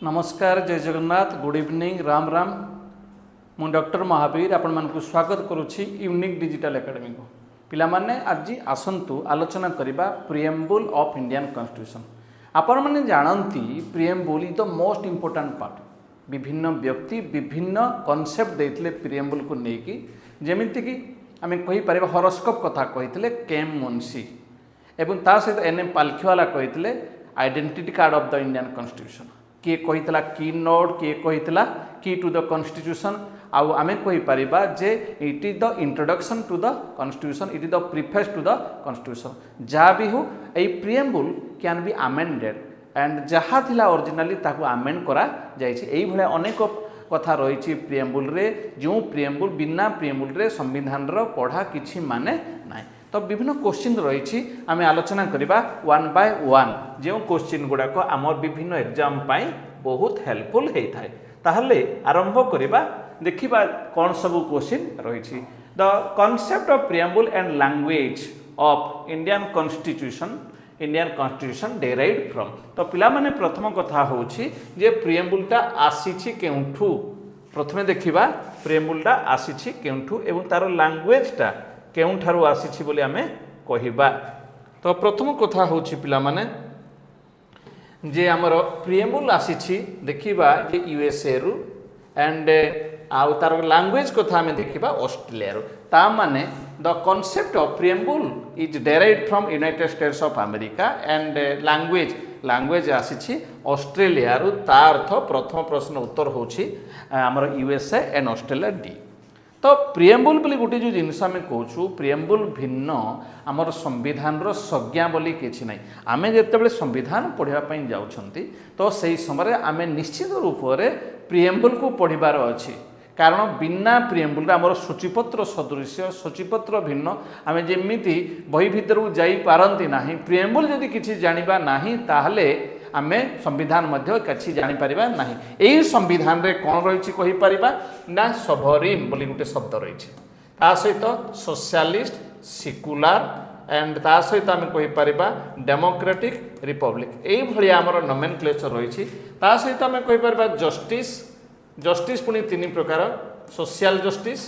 नमस्कार जय Jagannath good evening Ram Ram मु डॉक्टर महाबीर आपण मानकु स्वागत करुछि यूनिक डिजिटल एकेडमी को पिला माने आज आसंतु आलोचना करिबा प्रिएम्बल ऑफ इंडियन कॉन्स्टिट्यूशन। आपण माने जानंती preamble is the most important part. विभिन्न व्यक्ति विभिन्न कॉन्सेप्ट देथिले प्रिएम्बल को नेकी जेमिति कि आमे कहि परिबा हॉरोस्कोप कथा कहिथिले केम मुंशी एवं ता सहित एनएम पालखीवाला कहिथिले identity card of the Indian constitution. किए कही की नोड किए कही की टू द कॉन्स्टिट्यूशन आउ आमे कहि परिबा जे it is the introduction to the constitution it is the preface to the constitution. जहाँ भी हो a preamble can be amended and जहाँ थिला ओरिजिनली ताकू अमेंड करा जायछि। एई भले अनेक कथा रही प्रिएम्बल रे जो प्रिएम्बल बिना प्रिएम्बल रे संविधान रो पढ़ा किछि माने नाय। तो विभिन्न क्वेश्चन रही आम आलोचना करवा वन बाय वन जो क्वेश्चन गुड़ाक आम विभिन्न एग्जाम पाई बहुत हेल्पफुल होता है। ताहले आरंभ करवा देखिबा कौन सब क्वेश्चन रही। The concept of preamble and language of Indian constitution derived from. तो पिला माने प्रथम कथा होछि जे प्रिएम्बलटा आसीछि केउठु। प्रथमे देखिबा प्रिएम्बलटा आसीछि केउठु एवं तार लैंग्वेजटा केउठारु आसीछि बोली आमे कहिबा। तो प्रथम कथा होछि पिला माने जे हमर प्रिएम्बल आसीछि देखिबा जे यूएसए रु एंड आउ तार लैंग्वेज कथा आमे देखिबा ऑस्ट्रेलिया रु। ता माने the concept of preamble is derived from United States of America and language आसीछि ऑस्ट्रेलिया रु। ता अर्थ प्रथम प्रश्न उत्तर होछि हमर यूएसए एंड ऑस्ट्रेलिया डी। तो प्रिएम्बल बोली गोटे जो जिनस आम कहूँ प्रिएम्बल भिन्न आमर संविधान संज्ञा बोली किछि नाही। आमे जेतेबेले संविधान पढ़ापी जाउछंती तो सही समय आम निश्चित रूप से प्रिएम्बल को पढ़िबार अछि। कारण बिना प्रिएम्बल आमर सूचीपत्र सदृश्य सूचीपत्र भिन्न आम जेमिति बही भितर जाई पारंती नाही। प्रिएम्बल जदि किछि जानिबा नाही ताहले आमे संविधान मध्य किछि जानि परिबा नाही। एही संविधान रे कोन रहिछि कहि परिबा ना सॉवरेन बोली गोटे शब्द रहिछि। ता सहित सोशलिस्ट सेक्युलर एंड ता सहित आमे कहि परिबा डेमोक्रेटिक रिपब्लिक एही भली हमर नोमेनक्लेचर रहिछि। ता सहित आमे कहि परिबा जस्टिस पुनी तीन प्रकार social justice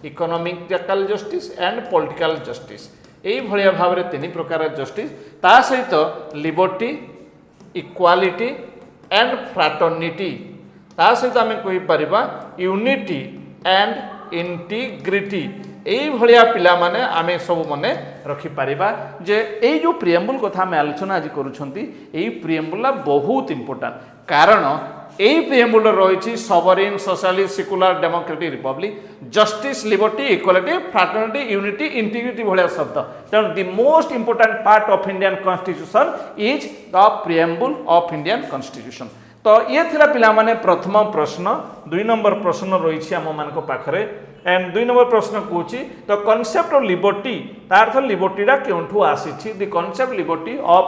economical justice and political justice एही भली भाव रे तीन प्रकार जस्टिस। ता सहित लिबर्टी इक्वालिटी एंड फ्राटर्निटी ता सहित आम कहि परिबा यूनिटी एंड इंटीग्रिटी एई भलिया पिला माने आमे सब मने रखि परिबा जे एई जो प्रिएम्बल कथा आमे आलोचना आज करूछंती एई प्रिएम्बल बहुत इंपोर्टेंट। कारण एई प्रिएम्बल रहिछि sovereign socialist secular democratic republic justice liberty equality fraternity unity integrity भलिया शब्द। तेणु the most important part of Indian constitution is the preamble of Indian constitution. तो ये थिला पिला माने प्रथम प्रश्न। दुई नंबर प्रश्न रही आम मान पाखरे एंड दुई नंबर प्रश्न कहूँ द कॉन्सेप्ट ऑफ लिबर्टी तार लिबर्टीटा केउठु आसीछि। The concept liberty of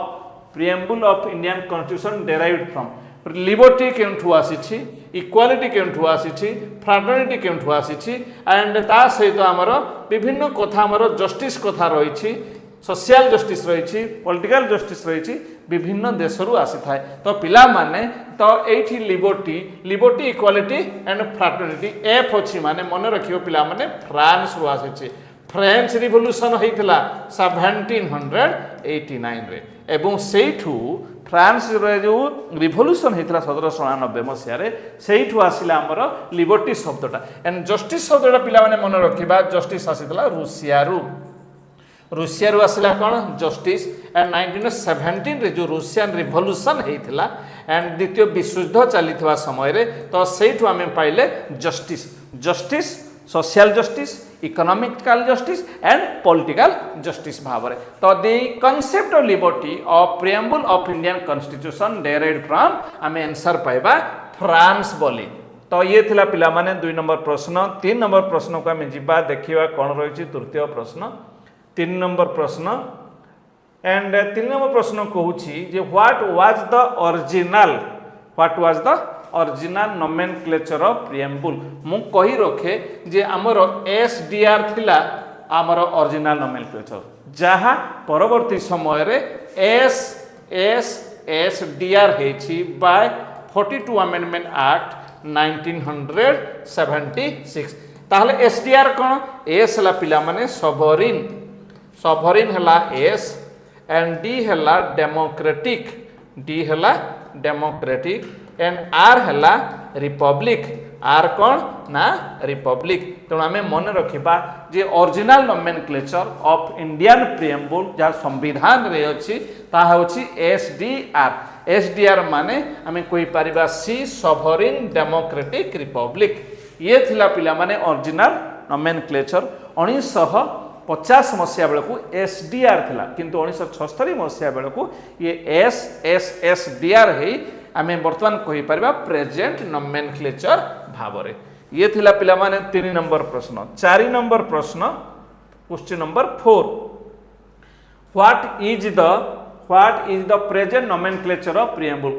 preamble of Indian constitution derived from. Liberty केउठु आसीछि इक्वालिटी केउठु आसीछि फ्राटर्निटी केउठु आसीछि एंड ता सहित आमर विभिन्न कथा आमर जस्टिस कथा रही सोशल जस्टिस रही पॉलिटिकल जस्टिस रही विभिन्न देशरू आसी थाए। तो पिला माने तो एठी लिबर्टी इक्वालिटी एंड फ्राटर्निटी एफ अछि माने मन रखियो पिला माने फ्रांस रु आसीछि। फ्रेंच रिवोल्यूशन होइतला 1789 रे एवं सेठू फ्रांस रे जो रिवोल्यूशन होइतला 1799 मसिया रे सेठू आसिला हमर लिबर्टी शब्दटा एंड जस्टिस शब्दटा पिला माने मन रखिबा जस्टिस आसितला रूसिया रु आसिला कोन जस्टिस एंड 1917 रे जो रूसियन रिवोल्यूशन होइतला एंड द्वितीय विश्वयुद्ध चलीथिबा समय रे तो सेठू आमे पाइले justice social justice economical justice and political justice भाव रे। तो the concept of liberty of preamble of Indian constitution derived from आमे आंसर पाइबा फ्रांस बोली। तो ये थिला पिला माने 2 नंबर प्रश्न। 3 नंबर प्रश्न को आमे जिबा देखिबा कोन रहिछि तृतीय प्रश्न 3 नंबर प्रश्न एंड 3 नंबर प्रश्न कहूछि जे what was the original nomenclature of preamble. मु कहि रखे जे हमर एसडीआर थिला हमर ओरिजिनल नोमेनक्लेचर जहाँ परवर्ती समय रे एसडीआर हेछि बाय 42 अमेंडमेंट एक्ट 1976 ताहले एसडीआर कौन एस हला पिला माने सॉवरेन सॉवरेन हला एस एंड डी हला डेमोक्रेटिक डी हला डेमोक्रेटिक एंड आर हला रिपब्लिक आर कौन ना रिपब्लिक तेणु आम मन रखा जे original nomenclature of Indian preamble जहाँ संविधान रे अच्छी एसडीआर माने आम कोई पारिबा सी सॉवरेन डेमोक्रेटिक रिपब्लिक ये थिला पिला माने ओरिजिनल नोमेनक्लेचर 1950 मसीहा बेलू एसडीआर थिला किंतु 1976 मसीहा बेलू ये एसडीआर है आम बर्तमान कही पारिबा प्रेजेंट नोमेनक्लेचर भावरे ये थिला पिला माने 3 नंबर प्रश्न 4 नंबर प्रश्न question number 4 what is the present nomenclature of preamble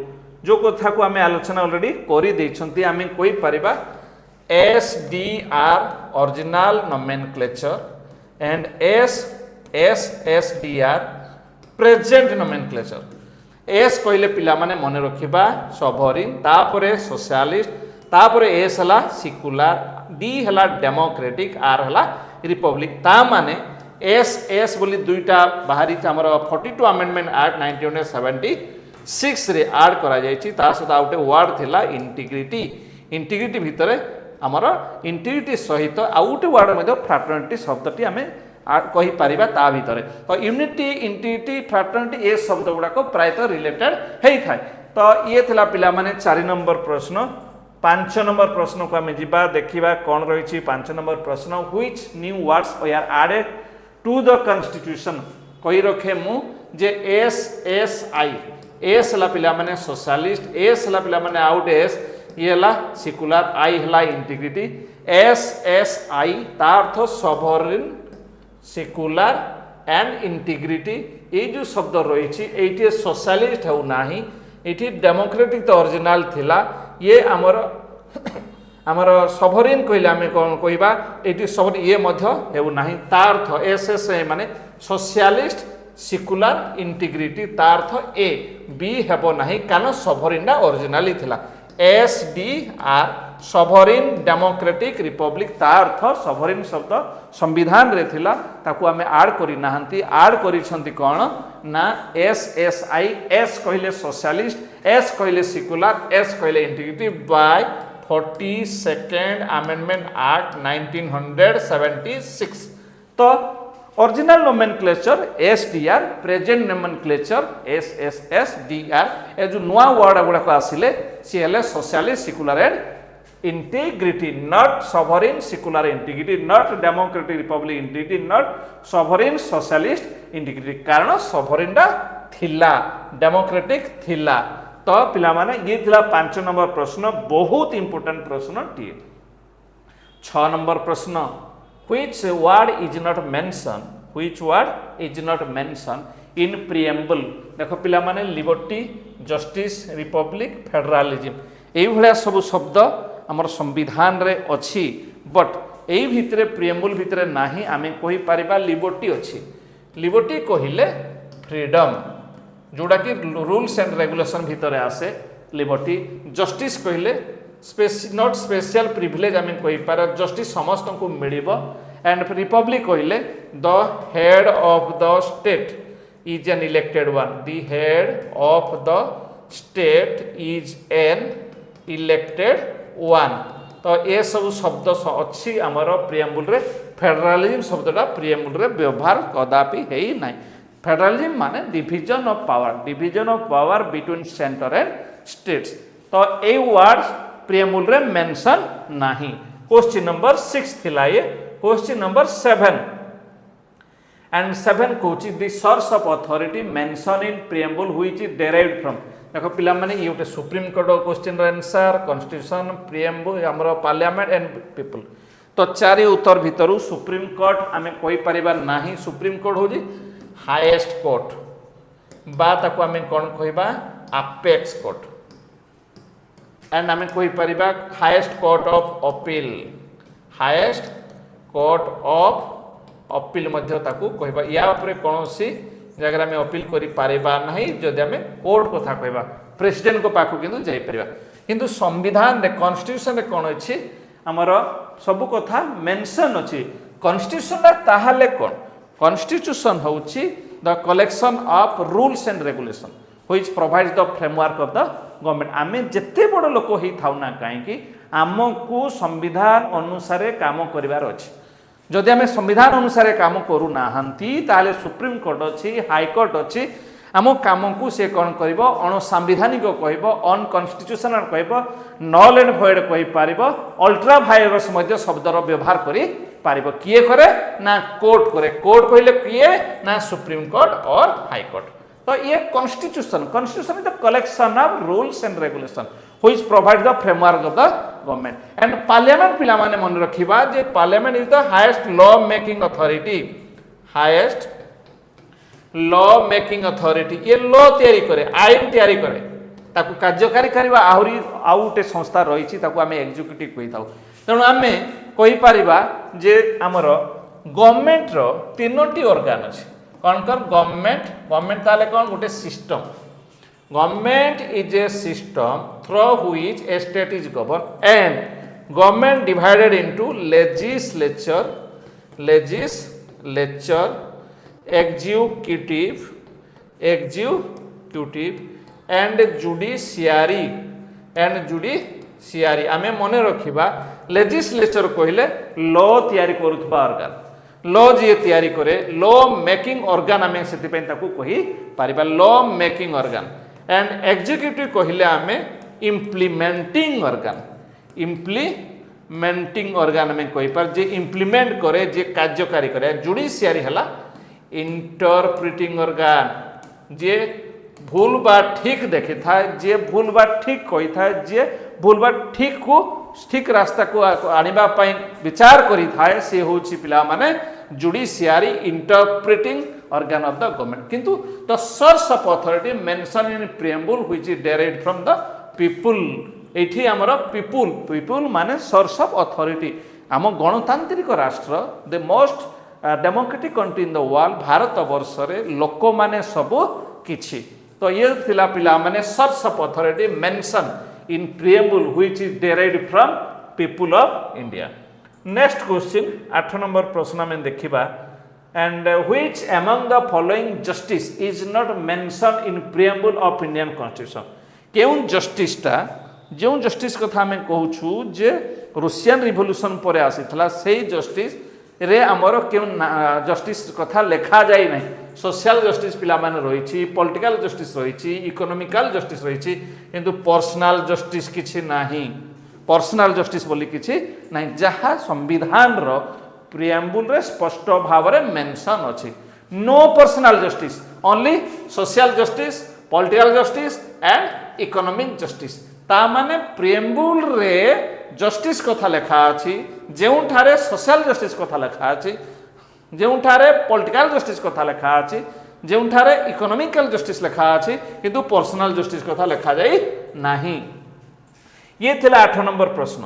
जो कथा को आम आलोचना ऑलरेडी करी देछंती आम कही Paribas SDR original nomenclature and SDR present nomenclature S कहले पिला माने मन रखिबा सॉवरेन तापरे सोशलिस्ट तापरे एस हला सेक्युलर डी हला डेमोक्रेटिक आर हला रिपब्लिक ता माने एस बोली दुईटा बाहरी हमर 42 अमेंडमेंट एक्ट 1976 रे ऐड करा जायछि ता सदा आउटे वर्ड थिला इंटीग्रिटी भितरे हमर इंटीग्रिटी सहित आउटे वर्ड मध्ये फ्रैटर्निटी शब्दटी हमें कही पारिबा ता भितरे तो यूनिटी इंटीग्रिटी फ्रैटर्निटी ए शब्द गुडा को प्रायतः रिलेटेड हेई थाए तो ये थिला पिला माने 4 नंबर प्रश्न 5 नंबर प्रश्न को आम जीवा देखिबा कोन रहिछि 5 नंबर प्रश्न which new words are added to the constitution कही रखे मु जे एसएसआई एस हला पिला माने सोशलिस्ट एस हला पिला माने आउट एस ये हला सेक्युलर आई हला इंटीग्रिटी एसएसआई ता अर्थ सॉवरेन सेक्युलर एंड इंटीग्रिटी ये जो शब्द रही ये सोशलिस्ट हो नाही ये डेमोक्रेटिक तो ओरिजिनल थिला ये आमर सॉवरेन कहले आम कौन कहबा ये सब ये हो नाही ता अर्थ एसएसआई माने सोशलिस्ट सेक्युलर इंटीग्रिटी ता अर्थ ए बी हेबो नाही कारण सॉवरेन ओरिजिनली थिला एसडीआर सॉवरेन डेमोक्रेटिक रिपब्लिक ता अर्थ सॉवरेन शब्द संविधान रे थिला ताकू आमे ऐड करी नाहंती ऐड करी छंती कोन ना एसएसआई एस कहले सोशलिस्ट एस कहले सेक्युलर एस कहले integrity by 42nd amendment act 1976 तो original nomenclature SDR present nomenclature SSDR ए जो नुआ वर्ड गुडा को आसिले सी हेले socialist secular and integrity not sovereign secular integrity not democratic republic integrity not sovereign socialist integrity कारण सॉवरेनटा थिला डेमोक्रेटिक थिला तो पिला माने ये थिला 5 नंबर प्रश्न बहुत इंपोर्टेंट प्रश्न टी 6 नंबर प्रश्न which word is not mentioned in preamble देखो पिला माने लिबर्टी जस्टिस रिपब्लिक फेडरालिज्म एई भलिया सब शब्द हमर संविधान रे अछि बट एई भितरे प्रिएम्बल भितरे नाही आमे कहि पारिबा लिबर्टी अछि लिबर्टी कहिले फ्रीडम जोड़ा कि रूल्स एंड रेगुलेशन भितरे आसे लिबर्टी जस्टिस कहिले नॉट स्पेशल प्रिविलेज आम कही पार जस्टिस समस्त को मिलिबो एंड रिपब्लिक कहिले the head of the state is an elected one the head of the state is an elected one तो ये सब शब्द अच्छी आमर प्रिएम्बल रे फेडरालिज्म शब्दटा प्रिएम्बल रे व्यवहार कदापि हेई नाही फेडरालिज्म माने division of power between centre and states तो ए वर्ड्स प्रिएम्बल रे मेंशन नाही क्वेश्चन नंबर 6 थिला ये question number 7 and 7 Kochi the source of authority mention in preamble which is derived from देखो पिला माने ये गोटे सुप्रीम कोर्ट क्वेश्चन रो आंसर कॉन्स्टिट्यूशन प्रिएम्बल हमरो पार्लियामेंट एंड पीपल तो चारि उत्तर भितरु सुप्रीम कोर्ट आमे कोइ परिबा नाही सुप्रीम कोर्ट होजी हाईएस्ट कोर्ट बा ताको आमे कोन कहबा अपेक्स कोर्ट एंड आमे कोइ परिबा highest court of appeal highest court of appeal मध्य ताकू कहबा या ऊपर कोनोसी जगह आम अपील करें जदि आम कोर्ट कथा कहवा प्रेसिडेंट को पाखु किंतु जाइपर किंतु संविधान रे कॉन्स्टिट्यूशन रे कौन अच्छी आमर सबु कथा मेंशन अच्छी कॉन्स्टिट्यूशन ताहले कौन कॉन्स्टिट्यूशन होची the collection of rules and regulation which provides the framework of the government आमे जेते बड़ लोक होई थाउ ना काहे आमको संविधान अनुसार काम करिवार अछि जदि आम संविधान अनुसार काम करू नाहंती ताले सुप्रीम कोर्ट अच्छी हाईकोर्ट अच्छी आम कम को सी कौन कर अणसांविधानिक कह अनकन्स्टिट्यूशनल कह नल एंड भॉइड कहि पारिबो अल्ट्रा वायरस शब्दर व्यवहार करि पारिबो किए करे ना कोर्ट करे कोर्ट कहले किए ना सुप्रीम कोर्ट और हाई कोर्ट तो ये constitution is the collection of rules and regulation which provide the framework of the government and parliament पिला माने मन रखिबा जे parliament is the highest law making authority highest law making authority ये law तैयारी करे आईन तैयारी करे ताकू कार्यकारी करबा आहुरी आउटे संस्था रही आम एग्जीक्यूटिव कही था तेणु आम कहीपर जे आमर गवर्नमेंट रो तीनोटी ऑर्गन अच्छे कौन कर गवर्नमेंट ताले कौन गोटे system government is a system through which A state is govern and government divided into legislature executive and judiciary आमे मने रखिबा लेजिस्लेचर कहले लॉ तैयारी करुथबा ऑर्गन लॉ जे तैयारी करे लॉ मेकिंग ऑर्गन आमे सेति पेन ताकू कहि Paribas law making organ and executive कहले आमे इम्प्लीमेंटिंग ऑर्गन आमे कहि पार जे इम्प्लीमेंट करे जे कार्यकारी करे जुडिशियरी हला इंटरप्रिटिंग ऑर्गन जे भूल बा ठीक देखि था जे भूल बा ठीक कही था जे भूल बा ठीक को ठीक रास्ता को आनिबा पई विचार करी था से होची पिला माने judiciary interpreting organ of the government किंतु the source of authority mention in preamble which is derived from the people एठी हमर पीपल माने सोर्स ऑफ अथॉरिटी आम गणतांत्रिक राष्ट्र the most democratic country in the world Bharat वर्ष रे लोक माने सबु किछि तो ये थिला पिला माने source of authority mention in preamble which is derived from people of India next question 8 number प्रश्न में देखिबा and which among the following justice is not mention in preamble of Indian constitution केउन जस्टिसटा जो जस्टिस कथा में कहूछु जे Russian revolution per आसीथला सेही justice रे आमर क्यों जस्टिस कथा लेखा जाए ना सोशल जस्टिस पिला माने रही पॉलिटिकल जस्टिस रही इकोनॉमिकल जस्टिस रही किंतु पर्सनल जस्टिस किछि नाही पर्सनल जस्टिस बोली किछि नाही जहाँ संविधान रो प्रीएम्बल रे स्पष्ट भाव रे मेंशन अछि no personal justice only social justice political justice and economic justice ता माने प्रीएम्बल रे जस्टिस कथा लेखा अछि जेउठारे सोशल जस्टिस कथा लेखा अछि जेउठारे पॉलिटिकल जस्टिस कथा लेखा अछि जेउठारे इकोनॉमिकल जस्टिस लेखा अछि किंतु पर्सनल जस्टिस कथा लेखा जाई नाही ये थिला 8 नंबर प्रश्न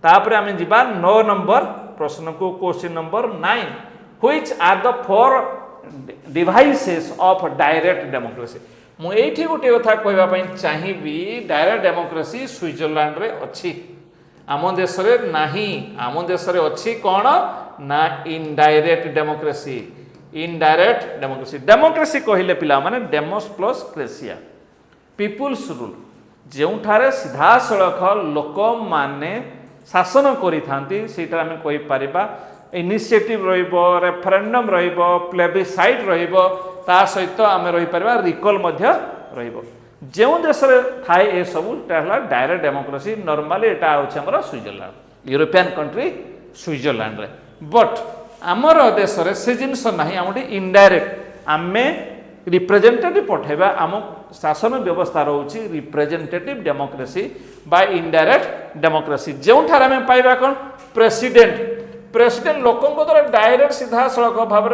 तापरे आमे जिबा 9 नंबर प्रश्न को question number 9 which are the four devices of direct democracy मु एठी गोटे कथा कहबा पई चाहिबी डायरेक्ट डेमोक्रेसी स्विट्जरलैंड रे अछि आम देश रे नाही आम देश रे अछि कोन ना इनडायरेक्ट डेमोक्रेसी डेमोक्रेसी कहले पिला माने डेमोस प्लस क्रेसिया पीपुल्स रूल जेउठारे सीधा सड़क लोक माने शासन करि थांती सेटा हम कहि परिबा इनिशिएटिव रहिबो रेफरेंडम रहिबो प्लेबिसाइट रहिबो ता सहित आमे रहि परिबा रिकॉल मध्य रहिबो जो देश थाए ये सब डायरेक्ट डेमोक्रेसी नॉर्मली एटा होछि हमर स्विट्जरलैंड यूरोपियन कंट्री स्विट्जरलैंड रे बट आमर देश रे से जिनस नाही आमटी इनडायरेक्ट आमे रिप्रेजेंटेटिव पठेबा आम शासन व्यवस्था रहउछि representative democracy by indirect democracy जेउठार आमे पाइबा कोन प्रेसिडेंट लोकन द्वारा डायरेक्ट सीधा सड़क भाव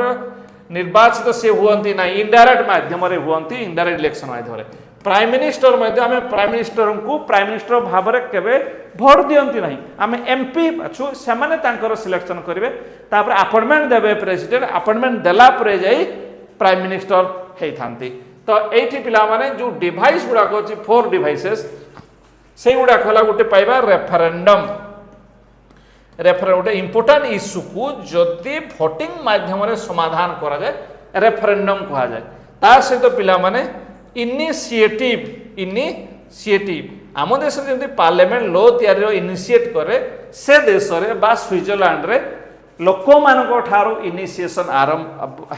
निर्वाचित से हुअंती ना इनडायरेक्ट माध्यम रे हुअंती इनडायरेक्ट इलेक्शन माध्यम रे प्राइम मिनिस्टर मध्य आम प्राइम मिनिस्टर को प्राइम मिनिस्टर भाव में केवे भोट दियंती नहीं आम एमपी बाछु से माने तांकर सिलेक्शन करेंगे तापर अपॉइंटमेंट देवे प्रेसिडेंट अपॉइंटमेंट देला परे जाई प्राइम मिनिस्टर होती। तो ये पिला माने जो डिवाइस गुड़ाक अच्छी 4 डिवाइसेस से गुड़ाक है गोटे पाइबा रेफरेंडम। गोटे इंपोर्टाट इश्यू को जदि भोटिंग माध्यम समाधान करा जाए रेफरेंडम कहा जाए। ता सहित पिला माने इनिशिएटिव आम देश जमी पार्लियामेंट लॉ तैयारी इनिशिएट करे से देश रे बा स्विट्जरलैंड रे लोक मानक ठारो इनिशिएशन आरंभ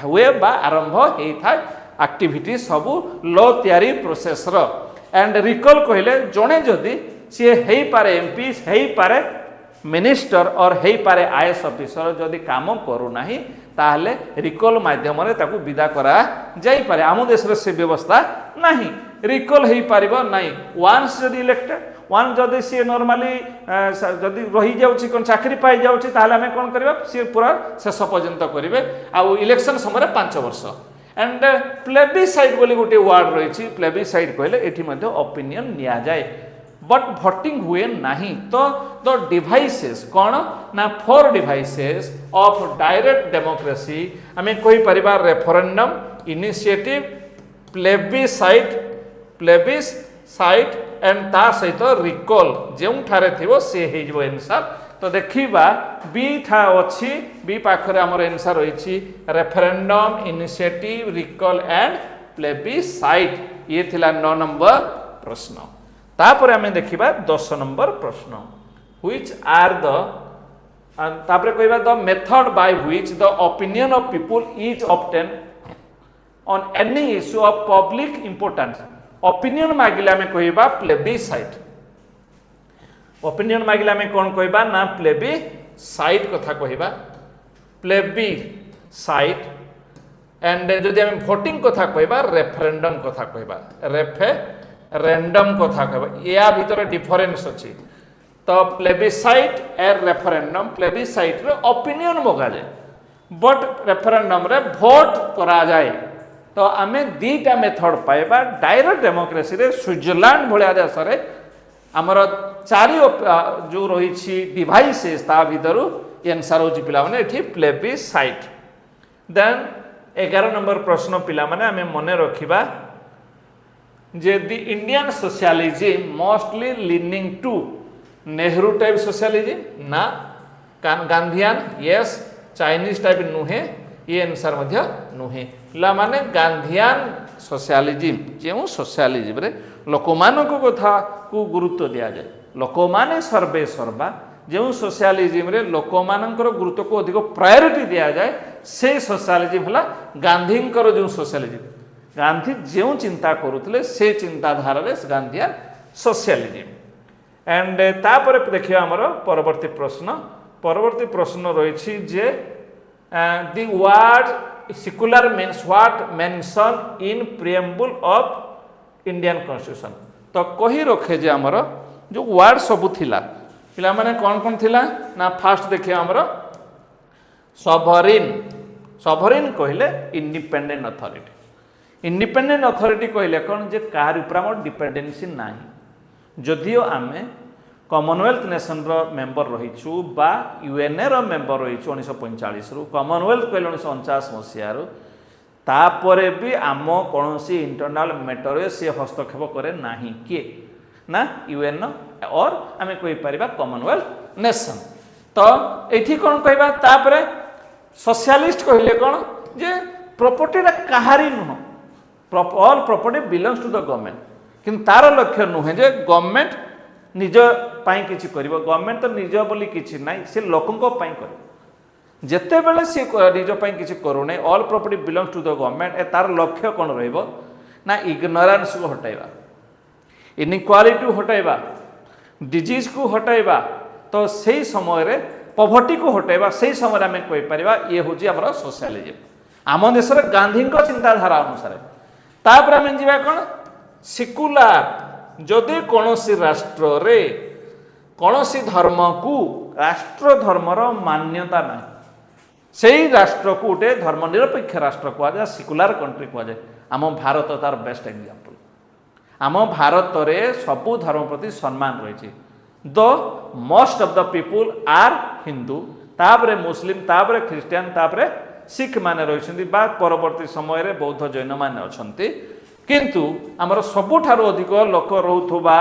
हुए बा आरंभ होता है एक्टिविटी सबू लॉ तैयारी प्रोसेस रो। एंड रिकॉल कहले जड़े जदि सी हो पारे एमपी हो पारे मिनिस्टर और हो पारे आईएएस ऑफिसर जदि काम करूना ताहले रिकॉल माध्यम ताकू विदा करा जाई पारे। आम देश से व्यवस्था नहीं रिकॉल हो पार नहीं। वान्स जदि इलेक्टेड वन जदि सी नॉर्मली जदि रही जाउची कोन चाकरी पाई जाउची ताहले हमें कोन करबा सी पूरा शेष पर्यंत करिवे आ इलेक्शन समय 5 वर्ष। एंड प्लेबिसाइड बोली गोटे वर्ड रही प्लेबिसाइड कहले एठी मध्ये ओपिनियन निया जाए बट भोटिंग हुए नहीं। तो द डिवाइसेस कौन ना 4 डिवाइसेस ऑफ डायरेक्ट डेमोक्रेसी आम कही परिबा रेफरेंडम इनिशिएटिव प्लेबिसाइड एंड ता सहित रिकॉल जो ठारे थिबो से हेजबो आंसर। तो देखिबा बी ठा अछि बी पाखरे हमर आंसर होइछि referendum initiative recall and plebiscite. ये थिला 9 नंबर प्रश्न। तापर आम देखा 10 नंबर प्रश्न व्हिच आर द तापर कहबा the method by which the opinion of people is obtain on any issue of public importance. Opinion मागिले आम कहबा प्लेबिसाइड। ओपिनियन मागिले आम कौन कहबा ना प्लेबिसाइड कथा कहबा प्लेबिसाइड। एंड जदि आम भोटिंग कथा कहबा रेफरेंडम कथा कहबा रेफरेंडम कथा कहबा। या भीतर डिफरेंस अछि। तो प्लेबिसाइड एंड रेफरेंडम प्लेबिसाइड रे ओपिनियन मगा जाए बट रेफरेंडम रे भोट करा जाए। तो आमे दीटा मेथड पाइबा डायरेक्ट डेमोक्रेसी रे स्विट्जरलैंड भलिया देश रे हमर 4 जो रही डिवाइसेस ता भीतर आंसर होची पिला माने एठी प्लेबिसाइड। देन 11 नंबर प्रश्न पिला माने आमे मने रखिबा जे the Indian socialism mostly leaning to Nehru type socialism ना गांधीयन यस चाइनीज टाइप नुहे ये आंसर मध्य नुहे पिला माने गांधीयन सोशलिज्म जो सोशलिज्म रे लोकमानक कथा को गुरुत्व दिया जाए लोक माने सर्वे सर्वा जो सोशलिज्म रे लोकमानकर गुरुत्व को अधिक प्रायोरिटी दिया जाए से सोशलिज्म हला गांधींकर जो सोशलिज्म गांधी जो चिंता करुले से चिंताधारा गांधीयन सोशलिज्म। एंड तापर देखिए आमर परवर्ती प्रश्न रही जे the word secular means what mention in preamble of Indian constitution. तो कही रखे जे आमर जो वर्ड सबू थिला पिला माने कौन कौन थिला ना फास्ट देखिए आमर सॉवरेन सॉवरेन कहले इंडिपेंडेंट अथॉरिटी। इंडिपेंडेंट अथॉरिटी कहले कौन जे कार ऊपर आम डिपेंडेंसी नाही। जदियो आमे कॉमनवेल्थ नेशन रो मेंबर रहीछु बा यूएनए रो मेंबर रहीछु 1945 रु कॉमनवेल्थ कहले 1949 मसिया रु तापरे भी आम कौन सी इंटरनल मैटर से हस्तक्षेप करे नाही किए ना यूएन और आम कही पारिबा कॉमनवेल्थ नेशन। तो एठी कौन कहबा तापरे सोशलिस्ट कहले कौन जे प्रॉपर्टी कहारी नुह all property belongs to the government किंतु तार लक्ष्य नुहे जे गवर्नमेंट निज पाई किछि करिवो गवर्नमेंट तो निज बोली किछि नाही से लोकंको पाई करिवो जेते बेले से निज पाई किछि करूने all property belongs to the government ए तार लक्ष्य कोन रहइबो ना इग्नोरेंस को हटाइबा इनइक्वालिटी हटाइबा डिजीज को हटाइबा। तो सही समय रे पॉवर्टी को हटाइबा सही समय आम कहि परिबा ये होची हमर सोशलिज्म आम देश रे गांधी को चिंताधारा अनुसार। तापर आम जीवा कौन सेक्युलर जदि कौन सी राष्ट्र रे कौन सी धर्म को राष्ट्र धर्मर मान्यता ना से राष्ट्र को गोटे धर्मनिरपेक्ष राष्ट्र कहुए सेक्युलर कंट्री कहुए। आम भारत तार बेस्ट एग्जांपल आम भारत रे सबु धर्म प्रति सम्मान रही। The most of the people are Hindu तापरे मुस्लिम तापरे ख्रिस्टियन तापरे सिख माने रही परवर्ती समय बौद्ध जैन माने अछंती किंतु आमर सबुठारु अधिक लोक रोथुबा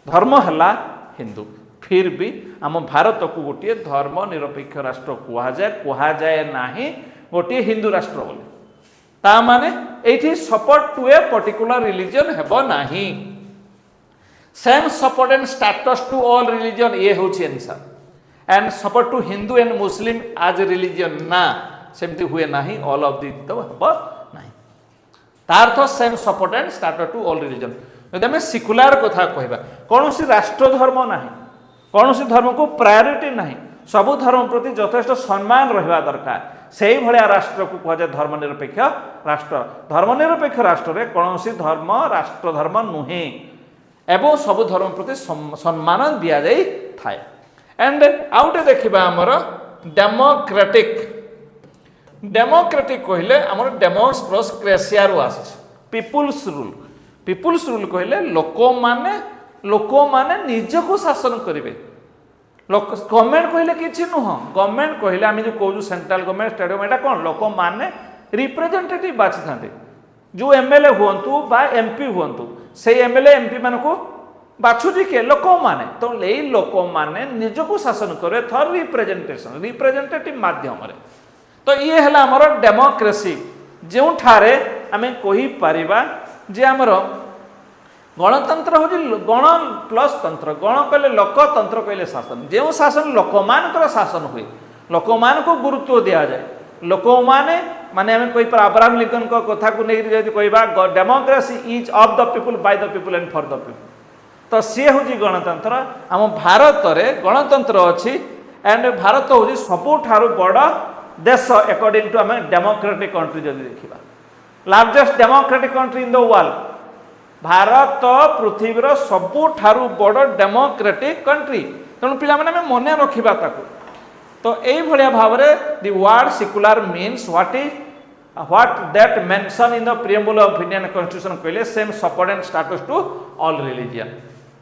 धर्म हला हिंदू फिर भी आम भारत को गोटे धर्म निरपेक्ष राष्ट्र कह जाए नाही गोटे हिंदू राष्ट्र बोली ता माने एठी support to a particular religion हेबो नाही same support and status to all religion ये होची answer and support to Hindu and Muslim आज रिलीजन ना सेमती हुए नाही ऑल ऑफ दी तो हेबो नाही तार तो same support and status to all religion यदि आम सिकुलार कथा कहबा कौन सी राष्ट्र धर्म नाही कौन सी धर्म को प्रायोरिटी नाही सबु धर्म प्रति यथेष्ट सम्मान रहिबा दरकार से भलिया राष्ट्र को कह जाए धर्मनिरपेक्ष राष्ट्र रे कौन सी धर्म राष्ट्र धर्म नुहे एवं सबु धर्म प्रति सम्मान दि जाई थाए एंड आउटे देखिबा हमर डेमोक्रेटिक कहले हमर डेमोस प्लस क्रेसिया रु आसे पीपुल्स रूल कहले लोक माने निज को शासन करिवे गवर्नमेंट कहले किछि नुह गवर्नमेंट कहले आम जो कहूँ सेंट्रल गवर्नमेंट स्टेट गवर्नमेंट कौन लोक मैंने रिप्रेजेंटेटिव बाछि था जो एमएलए हुंतु बा एमपी हुंतु से एमएलए एमपी मान को बाछुची किए लोक मैंने तो यही लोक मैंने निज को शासन करेंगे थर रिप्रेजेंटेटिव माध्यम तो ये है आमर डेमोक्रेसी जो ठारे आम कही पारिबा जे आमर गणतंत्र हूँ गण प्लस तंत्र गण कहले लोक तंत्र कहले शासन जो शासन लोक मान शासन हुए लोक मान को गुरुत्व दि जाए लोक माने आम कही अब्राहम लिंकन को कथा को लेकर कहवा democracy is of the people by the people and for the people तो सी हूँ गणतंत्र आम भारत में गणतंत्र अच्छी एंड भारत हूँ सबुठारु बड़ देश अकॉर्डिंग टू आम डेमोक्रेटिक कंट्री जब देखा largest democratic country in the world Bharat पृथ्वीर सबुठारु बड़ डेमोक्रेटिक कंट्री तेणु पिला माने मन रखा तो यही भाव में the word secular means what that mention in the preamble of Indian constitution कहले same support and status to all religion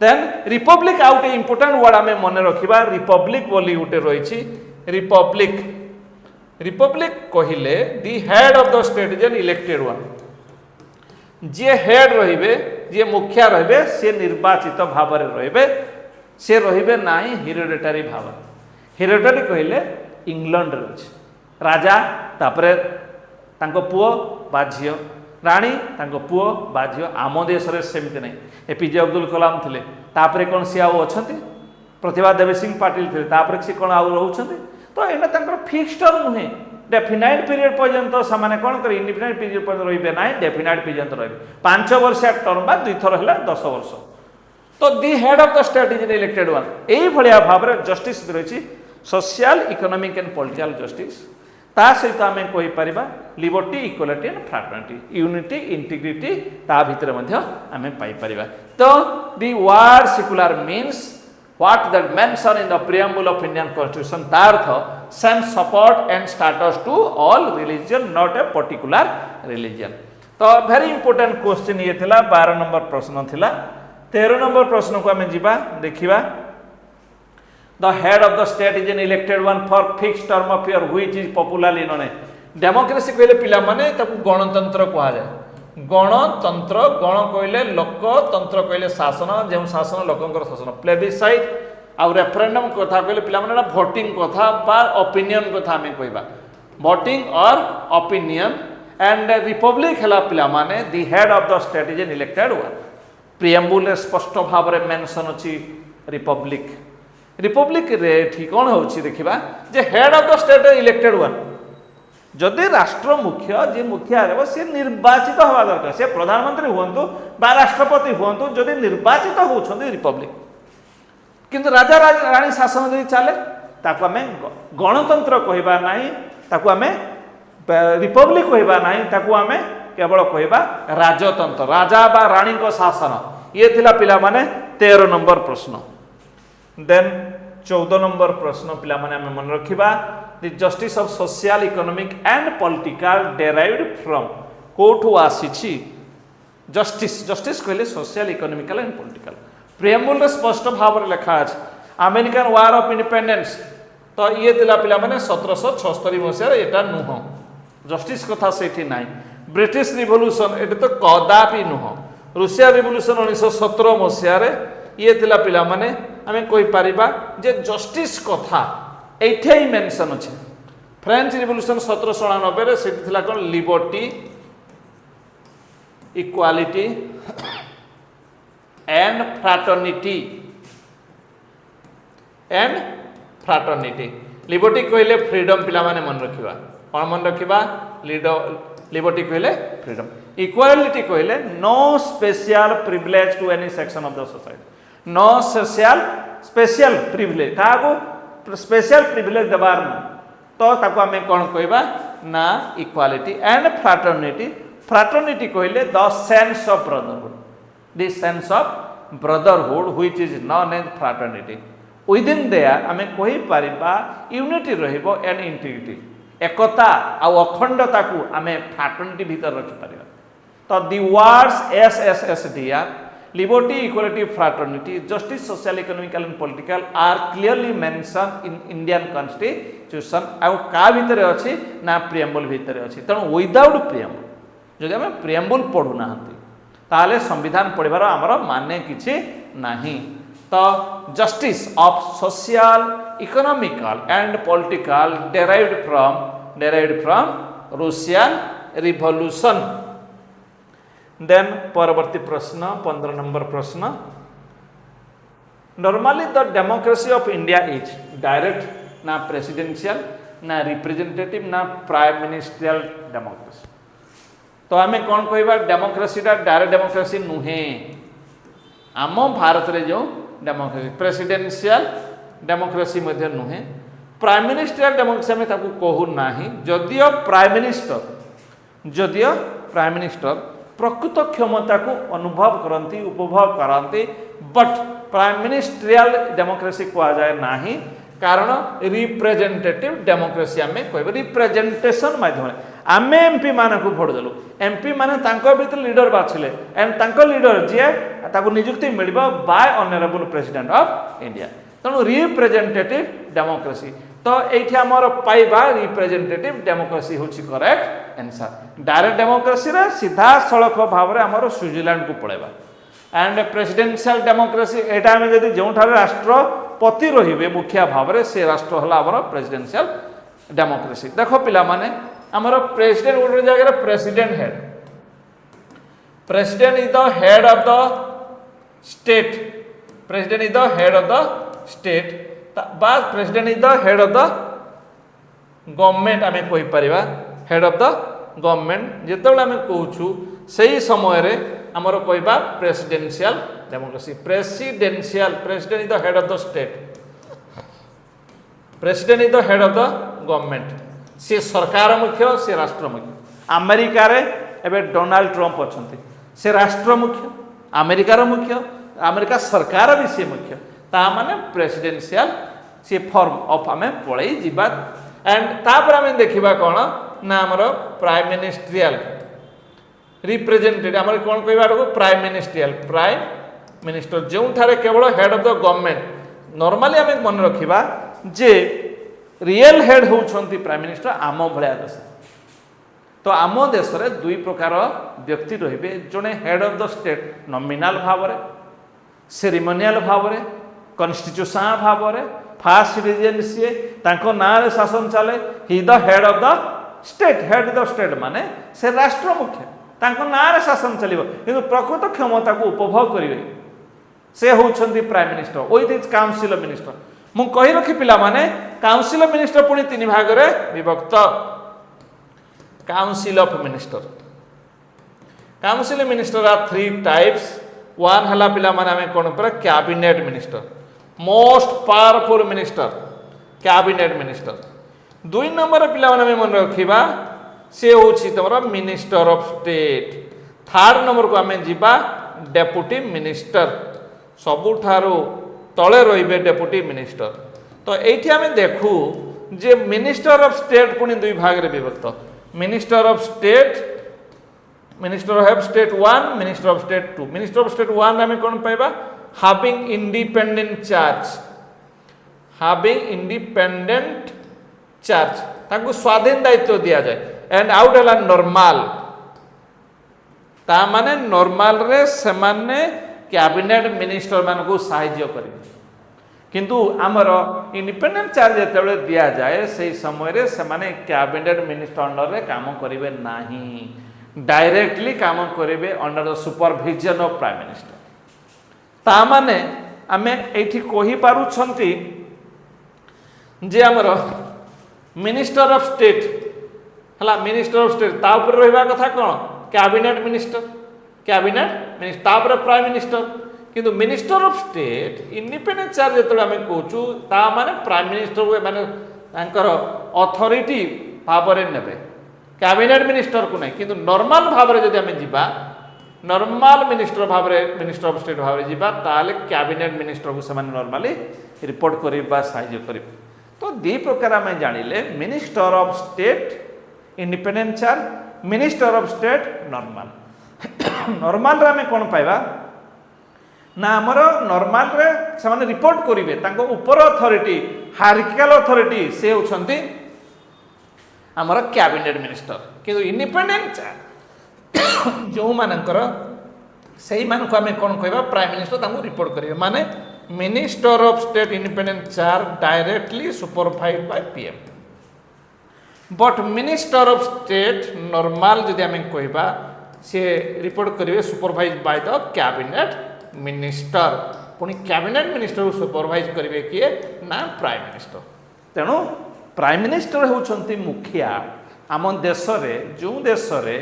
then republic out important word आम मन रखा रिपब्लिक बोली गोटे रही रिपब्लिक कहले the head of the state is an elected one जी head रे जी मुखिया रे सी निर्वाचित भाव में रे सी रे ना हेरिडेटरी भाव हेरिडेटरी कहले इंग्लैंड राजा तापरे तांको पुओ बा झियो राणी तांको पुओ बा झियो आम देश में सेमती नहीं एपीजे अब्दुल कलाम थे तापरे कौन सी आछंती प्रतिभा देवी सिंह पाटिल थे तापरे सी कौन आउछंती तो एना फिक्स टर्म नुहे डेफिनाइट पीरियड पर्यंत से कौन कर इंडिपेंडेंट पीरियड पर्यंत रे ना डेफिनाइट पीरियड रे 5 वर्षिया टर्म बा 2 थर है 10 वर्ष तो the head of the state is elected one यही भाया भाव में जस्टिस रही social economic and political justice ता सहित आम कहीपर liberty equality and fraternity unity integrity ता भितर आम पाइपर तो the word secular means what that mention in the preamble of Indian Constitution तार्थ same support and status to all religion not a particular religion तो very important question ये थिला 12 number प्रश्न थिला 13 नंबर प्रश्न को हमें जीवा देखिबा the head of the state is an elected one for fixed term of year which is popularly known democracy कहले पिला माने ताकू गणतंत्र कहा जाए गणतंत्र गण कहले लोक तंत्र कहले शासन जो शासन लोकंकर शासन प्लेबिसाइट आउ रेफरेंडम कथा कहले पिला माने भोटिंग कथा बा ओपिनियन कथा हमें कहबा भोटिंग और ओपिनियन एंड रिपब्लिक हला पिला माने the head of the state is an elected one preamble स्पष्ट भाव में मेंशन अछि रिपब्लिक रे ठीक कोन होछि देखिबा जे head of the state elected one जदि राष्ट्र मुख्य जी मुखिया रे से निर्वाचित हवा दरकार से प्रधानमंत्री हुंतु बा राष्ट्रपति हुंतु जदि निर्वाचित होछन्ती रिपब्लिक किंतु राजा रानी शासन जदि चले ताको हमें गणतंत्र कहबा नाही ताको हमें रिपब्लिक कहबा नाही ताको हमें केवल कहबा राजतंत्र राजा बा रानी को शासन ये थिला पिला माने 13 नंबर प्रश्न देन 14 नंबर प्रश्न पिला माने हमें मन रखिबा the justice of social economic and political derived from कोठु आसीछि जस्टिस कहले social economical and political preamble रे स्पष्ट भाव में लिखा अछि अमेरिकन वार ऑफ इंडिपेंडेंस तो ये थिला पिला माने 1776 मसिया एटा नुह जस्टिस कथा सेठी नाही ब्रिटिश रिवोल्यूशन एटा तो कदापि नुह रूसिया रिवोल्यूशन 1917 मसिया ये थिला पिला माने आमे कोइ पारिबा जे जस्टिस कथा एठे ही मेंशन अछि फ्रेंच रिवोल्यूशन 1799 रे सेठी थिला कोन liberty equality and fraternity liberty कहले फ्रीडम पिला माने मन रखिबा कोन मन रखिबा लिबर्टी कहले फ्रीडम इक्वालिटी कहले no special privilege to any section of the society no special privilege काको स्पेशल प्रिविलेज दबार न तो ताको हमें कोन कहबा ना इक्वालिटी एंड फ्राटर्निटी कहले the sense of brotherhood the sense of brotherhood which is known as fraternity within there ame koi pariba unity rahibo and integrity ekota au akhondata ku ame fraternity bhitar rakhi pariba to the words SSSDR liberty equality fraternity justice social economical and political are clearly mentioned in Indian constitution au ka bhitare achi na preamble bhitare achi tano without preamble jodi ame preamble पढु नाहंती ताले संविधान पढ़िबार आमर माने किछि नाही तो justice of social economical and political derived from Russian Revolution then परवर्ती प्रश्न 15 नंबर प्रश्न normally the democracy of India is direct ना प्रेसिडेंशियल ना रिप्रेजेंटेटिव ना प्राइम मिनिस्ट्रियल डेमोक्रेसी तो आम कौन कहवा डेमोक्रेसीटा डायरेक्ट डेमोक्रेसी नुहे आम भारत रे जो डेमोक्रेसी प्रेसिडेंशियल डेमोक्रेसी मध्य नुहे प्राइम मिनिस्ट्रियल डेमोक्रेसी आम ताकू कहू नाही जदियो प्राइम मिनिस्टर प्रकृत क्षमता को अनुभव करती उपभोग करती बट प्राइम मिनिस्ट्रियल डेमोक्रेसी कह जाए नाही कारण रिप्रेजेंटेटिव डेमोक्रेसी आम कह रिप्रेजेंटेशन माध्यम आम एमपी मान को भोट देलु एमपी माने तांको भीतर लीडर बाछिले एंड तांको लीडर जे ताको नियुक्ति मिलबा by honourable president of India तनु रिप्रेजेंटेटिव डेमोक्रेसी तो एठी हमर पाइबा रिप्रेजेंटेटिव डेमोक्रेसी होछि करेक्ट आंसर डायरेक्ट डेमोक्रेसी रे सीधा सड़क भाव रे हमर स्विट्जरलैंड को पळेबा एंड प्रेसिडेंशियल डेमोक्रेसी एटा हम जदी जोठारे राष्ट्रपति रहिबे मुखिया भाव रे से राष्ट्र हला हमर प्रेसिडेंशियल डेमोक्रेसी देखो पिला माने हमर प्रेसिडेंट गोटे जगह president is the head of the state president is the head of the state बा president is the head of the government आम कहि परिबा हेड ऑफ द गवर्नमेंट जेतेबेला आम कहूछु सही समय रे हमर कहबा presidential democracy president is the head of the state president is the head of the government से सरकार मुख्य से राष्ट्र मुख्य अमेरिका रे एबे डोनाल्ड ट्रंप अछंती से राष्ट्र मुख्य अमेरिका सरकार भी से मुख्य ता माने प्रेसिडेंशियल से फॉर्म ऑफ आमे पळै जिबा एंड तापर आमे देखिबा कोन ना हमर प्राइम मिनिस्ट्रियल रिप्रेजेंटेटिव हमर कोन कहबा प्राइम मिनिस्टर जो ठारे केवल head of the government normally आमे मन रखिबा जे रियल हेड होउछंती प्राइम मिनिस्टर आम भलिया देश तो आम देश रे दुई प्रकार व्यक्ति रहिबे जने head of the state nominal भाव रे सेरेमोनियल भाव रे कॉन्स्टिट्यूशन भाव रे फर्स्ट सिटीजन से तांको ना रे शासन चले ही the head of the state माने से राष्ट्र मुख्य तांको ना रे शासन चलिबो किंतु प्रकृत क्षमता को उपभोग करिवे से होउछंती prime minister with his council of minister मु कहि रखि पिला माने काउंसिल ऑफ मिनिस्टर पुनी तीन भाग रे विभक्त council of minister are three types one हला पिला माने हमें कोन पर cabinet minister most powerful minister cabinet minister दुई नंबर पिला माने मन रखिबा से होछि तमरा minister of state third number को हमें जीवा डेप्यूटी मिनिस्टर सबुठारो तले रहिबे डेप्यूटी मिनिस्टर तो एठी हमें देखू जे मिनिस्टर ऑफ स्टेट पुनी दुई भाग रे विभक्त minister of state 1 minister of state 2 minister of state 1 हमें कौन पाइबा having independent charge having independent charge तांको स्वाधीन दायित्व दिया जाए एंड आउट है नॉर्मल ता माने नॉर्मल रे समान कैबिनेट मिनिस्टर मान को साहाय्य करेंगे किंतु आमर इंडिपेंडेंट चार्ज जेतेबेले दिया जाए से समय रे समान कैबिनेट मिनिस्टर अंडर रे काम करिवे नाही डायरेक्टली काम करिवे under the supervision of prime minister ता माने आमे एठी कहि पारु छंती जे आमर मिनिस्टर ऑफ स्टेट हला मिनिस्टर ऑफ स्टेट ता ऊपर रहबा कथा कोन कैबिनेट मिनिस्टर ता ऊपर प्राइम मिनिस्टर किंतु minister of state independent charge जेतले आमे कहूचु ता माने प्राइम मिनिस्टर को माने तांकर अथॉरिटी पावर नेबे कैबिनेट मिनिस्टर को नहीं किंतु नॉर्मल भाव रे जदि आमे जिबा नॉर्मल मिनिस्टर भाव रे मिनिस्टर ऑफ स्टेट भाव रे जिबा ताले कैबिनेट मिनिस्टर को समान नॉर्मली रिपोर्ट करिबा साहाय्य करिबा तो दी प्रकार आमे जानिले minister of state independent charge minister of state normal normal रे आमे कोन पाइबा ना आमर नॉर्मल रे समान रिपोर्ट करिवे तांको ऊपर अथॉरिटी हायरार्किकल अथॉरिटी से होछंती आमर कैबिनेट मिनिस्टर किंतु इंडिपेंडेंट जो मानकर सही मान को आमे कोन कहबा प्राइम मिनिस्टर तांको रिपोर्ट करिवे माने minister of state independent charge directly supervised by PM but minister of state normal जदि आमे कहबा से रिपोर्ट करिवे supervised by the cabinet minister पुणी कैबिनेट मिनिस्टर को सुपरवाइज करिवे किए ना प्राइम मिनिस्टर तेणु प्राइम मिनिस्टर होउछंती मुखिया आम देश रे जो देश रे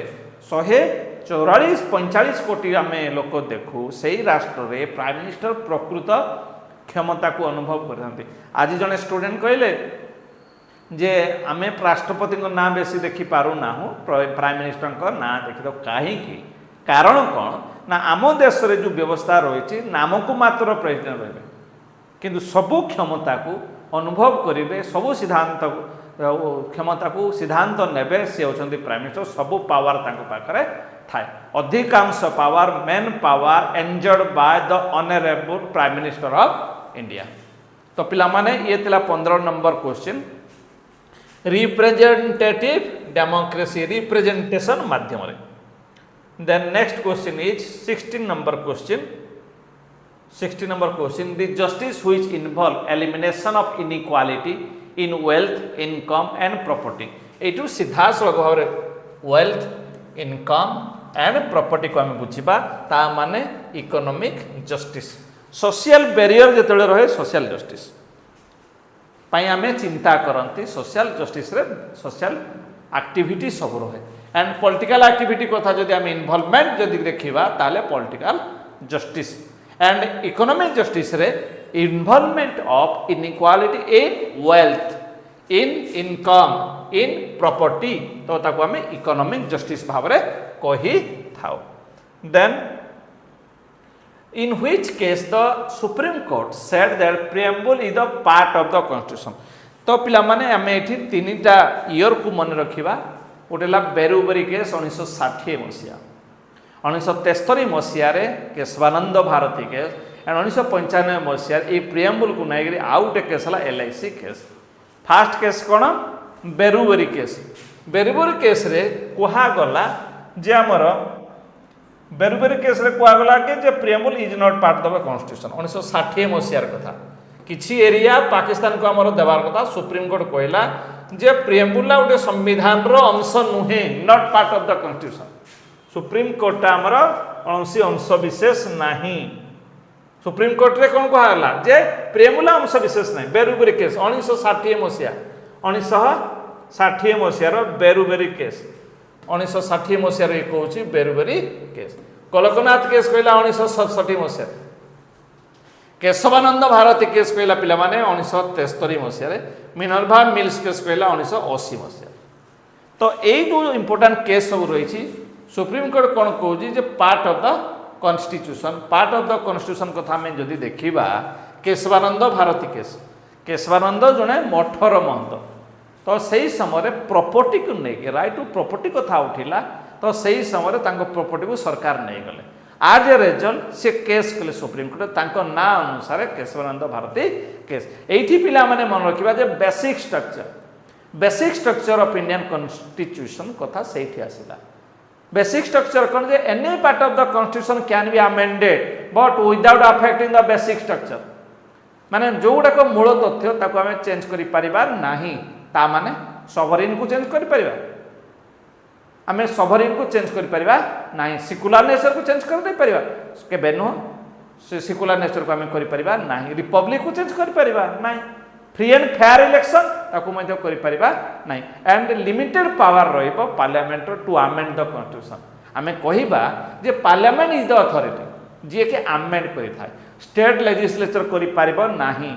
144-45 कोटी आमे लोक देखू से राष्ट्र रे प्राइम मिनिस्टर प्रकृत क्षमता को अनुभव करथांती आज जने स्टूडेंट कहले जे आमे राष्ट्रपति को ना बेसी देखि पारु ना हो प्राइम मिनिस्टर को ना देखि तो काहे की कारण कौन ना आम देश रे जो व्यवस्था रही नाम को मात्र प्रेसिडेंट रहे किंतु सबू क्षमता को अनुभव करेंगे सबू सिद्धांत क्षमता को सिद्धांत नेबे से होचंती प्राइम मिनिस्टर सबू पावर तांको पाखरे थाए अधिकांश power main power enjoyed by the honourable prime minister of India तो पिला माने ये तिला 15 number question representative democracy representation माध्यम रे then next question is 16 number question the justice which involve elimination of inequality in wealth income and property एटू सीधा सड़क भाव wealth income and property को आम बुझा ता माने इकोनॉमिक जस्टिस सोशल बैरियर जेतेबेले रहे सोशल जस्टिस पाई आमे चिंता करंती सोशल जस्टिस रे सोशल एक्टिविटी सब रहे एंड पॉलिटिकल एक्टिविटी कथा जदि आम इन्वॉल्वमेंट जदि देखिबा ताले political justice and economic justice रे involvement of inequality in wealth in income in property तो ताको आम इकोनॉमिक जस्टिस भाव रे कहि थाउ then in which case the supreme court said that preamble is the part of the constitution तो पिला माने आम एठी तीनटा ईयर को मन रखिबा गोटे बेरुबरी केस 1960 मसीहा 1973 मसीह केशवानंद भारती केस एंड 1995 मसीह ये प्रिएम्बल को नहीं आउ गोटे केस है LIC केस फास्ट केस कौन बेरुबरी केस रे कहगला जे आमर बेरुबरी केस रे कहगला कि जे preamble is not part of the constitution 1960 मसीहार कथा किछि एरिया पाकिस्तान को आमर देवार कथा सुप्रीम कोर्ट कहला जे प्रिएम्बल गोटे संविधान रो अंश नुहे not part of the constitution supreme court आमर कौनसी अंश विशेष नहीं सुप्रीम कोर्ट रे कौन कहला जे प्रिएम्बल अंश विशेष नहीं बेरुबरी केस 1960 मसीहा 1960 मसीहार बेरुबरी केस 1960 मसीहार ये कहूँ बेरुबरी केस कलकनाथ केस कहला 1967 मसीहा केशवानंद भारती केस कहला पिला माने 1973 मसीह मिनर्भा मिल्स केस कहला 1980 मसीह तो यही जो इंपोर्टेंट केस सब रही सुप्रीम कोर्ट कौन कहूँ जे पार्ट ऑफ द कॉन्स्टिट्यूशन कथा में जदि देखिबा केशवानंद भारती केस केशवानंद जड़े मठर महंत तो सही समय प्रॉपर्टी को लेकिन राइट टू प्रॉपर्टी कथा उठिला तो सही समय प्रॉपर्टी को सरकार नहीं गले आज ए रिजल्ट से केस कले सुप्रीम कोर्ट तांको ना अनुसार केशवानंद भारती केस एठी पिला माने मन रखिबा जे basic structure of Indian constitution कथा सेठी आसिला बेसिक स्ट्रक्चर कौन जे any part of the constitution can be amended but without affecting the basic structure माने जो गुड़ाक मूल तथ्य ताको आमे चेंज करि परिबा नाही ता माने सॉवरेन को चेंज करि परिबा आमे सॉवरेन को चेंज करि परिबा नाही सेकुलर नेचर को चेंज कर दे परिबा के बेनो सेकुलर नेचर को आमे करि परिबा नाही रिपब्लिक को चेंज करि परिबा नाही फ्री एंड फेयर इलेक्शन ताको मध्य करि परिबा नाही एंड लिमिटेड पावर रहइबो parliament to amend the constitution आमे कहिबा जे पार्लियामेंट इज द अथॉरिटी जे के अमेंड करि थाए स्टेट लेजिस्लेचर करि परिबो नाही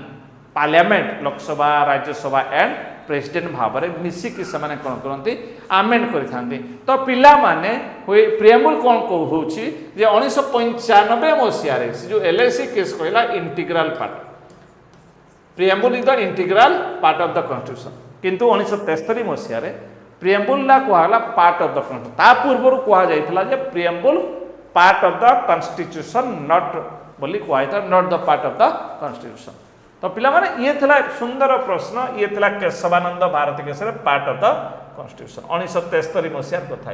parliament Lok Sabha Rajya Sabha and president भाव में मिसिकी से कौन करती आमेंड करते तो पिला माने प्रिएम्बल कौन कहूँ जे 1995 मसीह जो एलआईसी केस कहला integral part preamble is the integral part of the constitution किंतु 1973 मसीह प्रिएम्बल ना कहला पार्ट ऑफ द कॉन्स्टिट्यूशन ता पूर्व कह जाइथला जे preamble part of the constitution not बोली कह not the part of the constitution तो पिला माने ये थला सुंदर प्रश्न ये थला Kesavananda Bharati case part of the constitution 1973 मसीह कथा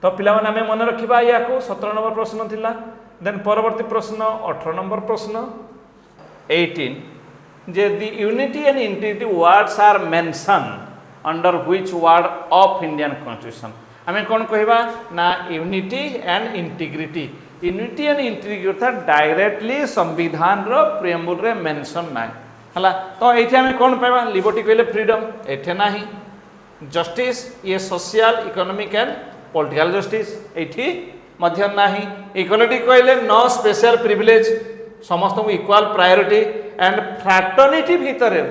तो पिला माने हमें मन रखिबा या को 17 नंबर प्रश्न थिला देन परवर्ती प्रश्न 18 नंबर प्रश्न 18 जे the unity and integrity words are mention under which word of Indian constitution हमें कौन कहबा ना unity and integrity unity and integrity directly संविधान रो प्रिएम्बल रे मेंशन नाही हला तो एठी हमें कौन पाइबा लिबर्टी कहले फ्रीडम एठे नाही जस्टिस ये social economic and political justice एठी मध्य नाही इक्वालिटी कहले नो स्पेशल प्रिविलेज समस्त को इक्वल प्रायोरिटी एंड फ्रैटर्निटी भीतर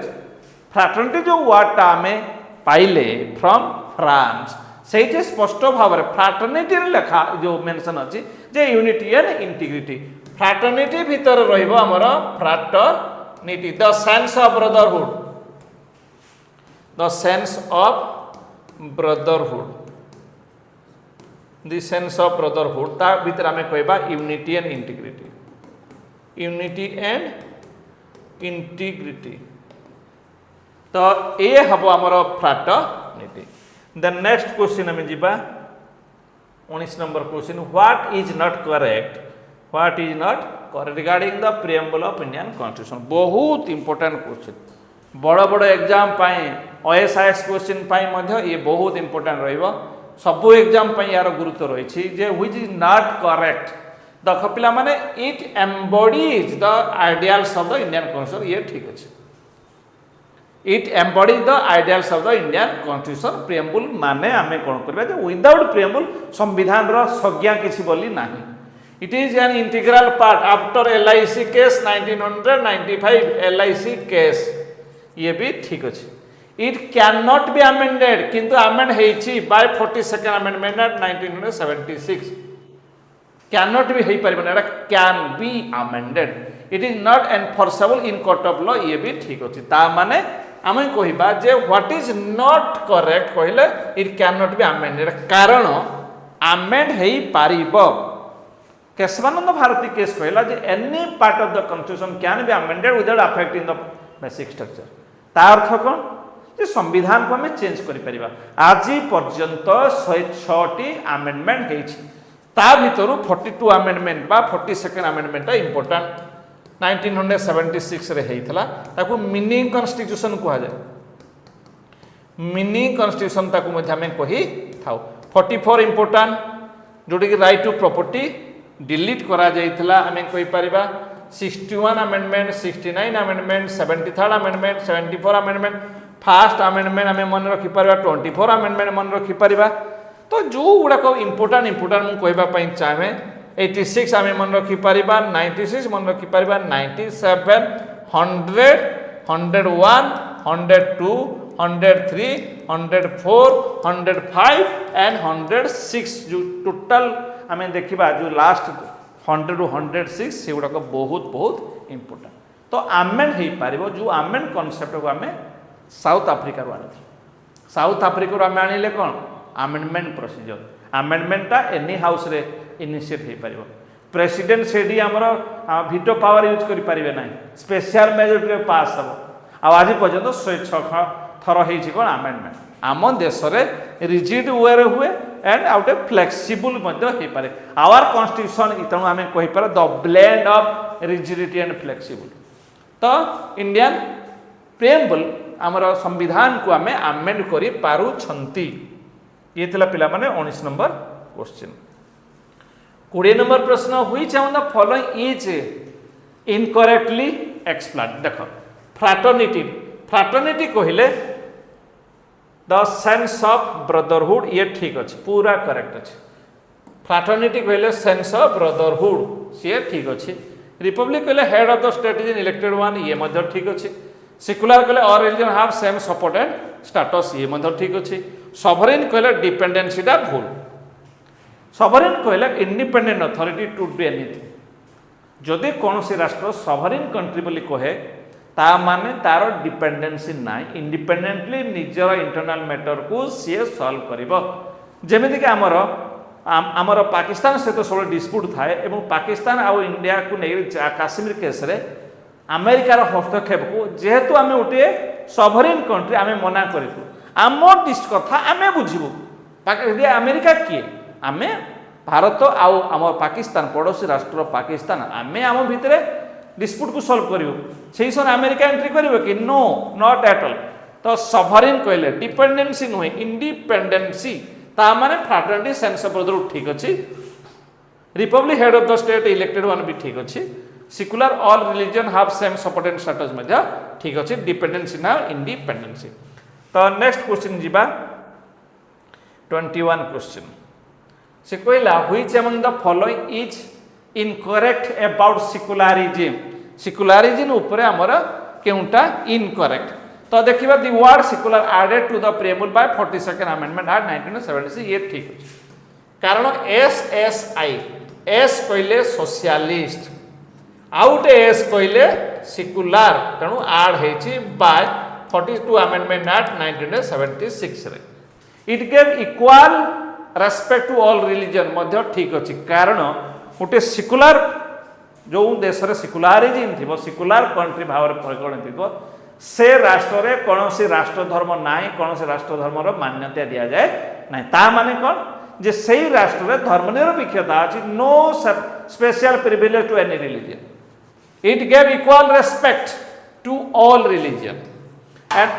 फ्रैटर्निटी जो वर्ड हमें पाइले फ्रॉम फ्रांस से स्पष्ट भाव में फ्रैटर्निटी लेखा जो मेंशन अच्छी जे यूनिटी एंड इंटीग्रिटी फ्रैटर्निटी भीतर रहिबो हमर fraternity the sense of brotherhood the sense of brotherhood the sense of brotherhood ता भीतर हमें कहबा unity and integrity unity and integrity तो ये हम हमर फ्रैटर्निटी द नेक्स्ट क्वेश्चन हमें जीवा 19 number question what is not correct regarding the preamble of Indian constitution बहुत इंपोर्टेंट क्वेश्चन बड़ बड़ एग्जाम ओएसआईएस क्वेश्चन मध्य ये बहुत इंपोर्टेंट रहिबो सबु एग्जाम यार गुरुत्व रही जे व्हिच इज नॉट करेक्ट देख पिला माने it embodies the ideals of the Indian constitution ये ठीक अच्छे it embodies the ideals of the Indian constitution preamble माने आमे कोन करबा जे विदाउट प्रिएम्बल संविधान रो संज्ञा किछि बोली नाही it is an integral part after LIC case 1995 LIC case ये भी ठीक अच्छे it can not be amended किंतु अमेंड हेछि by 42nd amendment 1976 can not be हेइ परबे एटा can be amended it is not enforceable in court of law ये भी ठीक अच्छे ता माने आमे कहिबा जे व्हाट इज नॉट करेक्ट कहले it can not be amended कारण अमेंड हेइ पारिबो केशवानंद भारती केस कहला जे any part of the constitution can be amended without affecting the basic structure ता अर्थ कोन जे संविधान को हमें चेंज करि परिबा आज पर्यंत 106 टी अमेंडमेंट हेछि ता भितरु 42 अमेंडमेंट बा 42nd अमेंडमेंट इंपोर्टेंट 1976 रे हेइथला ताकू मिनी कॉन्स्टिट्यूशन कहा जाए मिनी कॉन्स्टिट्यूशन ताकू मध्ये हमें कहि थाउ 44 इंपोर्टेंट जोटी कि राइट टू प्रॉपर्टी डिलीट करा जाइथला हमें कहि परिबा 61 amendment 69 amendment 73rd amendment 74 amendment first amendment हमें मन रखि परिबा 24 अमेंडमेंट मन रखि परिबा तो जो गुडा को इंपोर्टेंट मु कहबा पई चाहे 86 आमे मन रखि परिबा 96 मन रखि परिबा 97 100 101 102 103 104 105 एंड 106 जो टोटल आमे देखिबा जो लास्ट 100 टू 106 से गुडा को बहुत बहुत इंपोर्टेंट तो अमेंड हे पारिबो जो अमेंड कांसेप्ट को आमे साउथ अफ्रीका रो आनी साउथ अफ्रीका रो आमे आनिले कोन अमेंडमेंट प्रोसीजर अमेंडमेंट ता एनी हाउस रे इनिशिएट हो पार प्रेसिडेंट से आमर भिटो पावर यूज करें ना स्पेशल मेजोरिटी पास हम आज पर्यंत 106 थर हो कौन आमेंडमेंट आम देश में रिजिड वे हुए एंड आउटे फ्लेक्सिबल हो पारे आवर कॉन्स्टिट्यूशन तेणु आम कहीपर the blend of rigidity and flexible तो इंडियन प्रिएम्बल आमर संविधान को आम आमेंड कर पारुछंती ये थिला पिला माने 19 नंबर क्वेश्चन 20 नंबर प्रश्न which among the following is incorrectly explained देखो फ्राटर्निटी कहले द सेंस ऑफ ब्रदरहुड ये ठीक अच्छे पूरा करेक्ट अच्छे फ्राटर्निटी कहले सेंस ऑफ ब्रदरहुड सी ठीक अच्छे रिपब्लिक कहले head of the state is elected one ये मध्य ठीक अच्छे सेक्युलर कहले all religion have same support and status ये मध्य ठीक अच्छे सॉवरेन कहले डिपेंडेंसी दा भूल सॉवरेन कहले independent authority to do anything जदि कौन सी राष्ट्र सॉवरेन कंट्री बोली कहे ता माने तार डिपेंडेंसी ना इंडिपेंडेंटली निजर इंटरनल मैटर को सी सॉल्व करिवो जेमिति कि आमर पाकिस्तान सहित सब डिस्प्यूट थाए एवं पाकिस्तान आउ इंडिया को नहीं काश्मीर केस रे अमेरिकार हस्तक्षेप को जेहेतु आम गोटे सॉवरेन कंट्री आम मना करूँ आम कथा आम बुझू अमेरिका किए आम भारत आउ आम पाकिस्तान पड़ोसी राष्ट्र पाकिस्तान आम आम भितर डिस्प्यूट को सॉल्व करूँ से समय अमेरिका एंट्री करिवो कि नो नॉट एट ऑल तो सॉवरेन कहले डिपेंडेंसी नुहे इंडिपेंडेंसी ता माने फ्राटर्निटी सेंस ऑफ ब्रदरहुड ठीक अच्छी republic head of the state elected one भी ठीक अच्छी secular all religion have same support and status मध्य ठीक अच्छे डिपेंडेंसी ना इंडिपेंडेंसी तो नेक्स्ट क्वेश्चन जीवा 21 क्वेश्चन से कहला which among the following is incorrect about secularism ऊपर हमर केउटा इनकरेक्ट तो देखिबा the word secular added to the preamble by 42nd amendment act 1976 ये ठीक अछि कारण एसएसआई एस कहले सोशलिस्ट आउट एस कहले सेक्युलर तेणु ऐड हेछि बाय 42 अमेंडमेंट एक्ट 1976 रे it gave equal respect to all religion मध्य ठीक अछि कारण गोटे सेक्युलर जो देश रे सेक्युलरिज्म थिबो सेक्युलर कंट्री भाव परिगणित थिबो से राष्ट्र रे कौन सी राष्ट्र धर्म नाई कौन सी राष्ट्र धर्म रो मान्यता दिया जाए ना ता माने कौन जे सही राष्ट्र रे धर्मनिरपेक्षता अछि no special privilege to any religion it gave equal respect to all religion and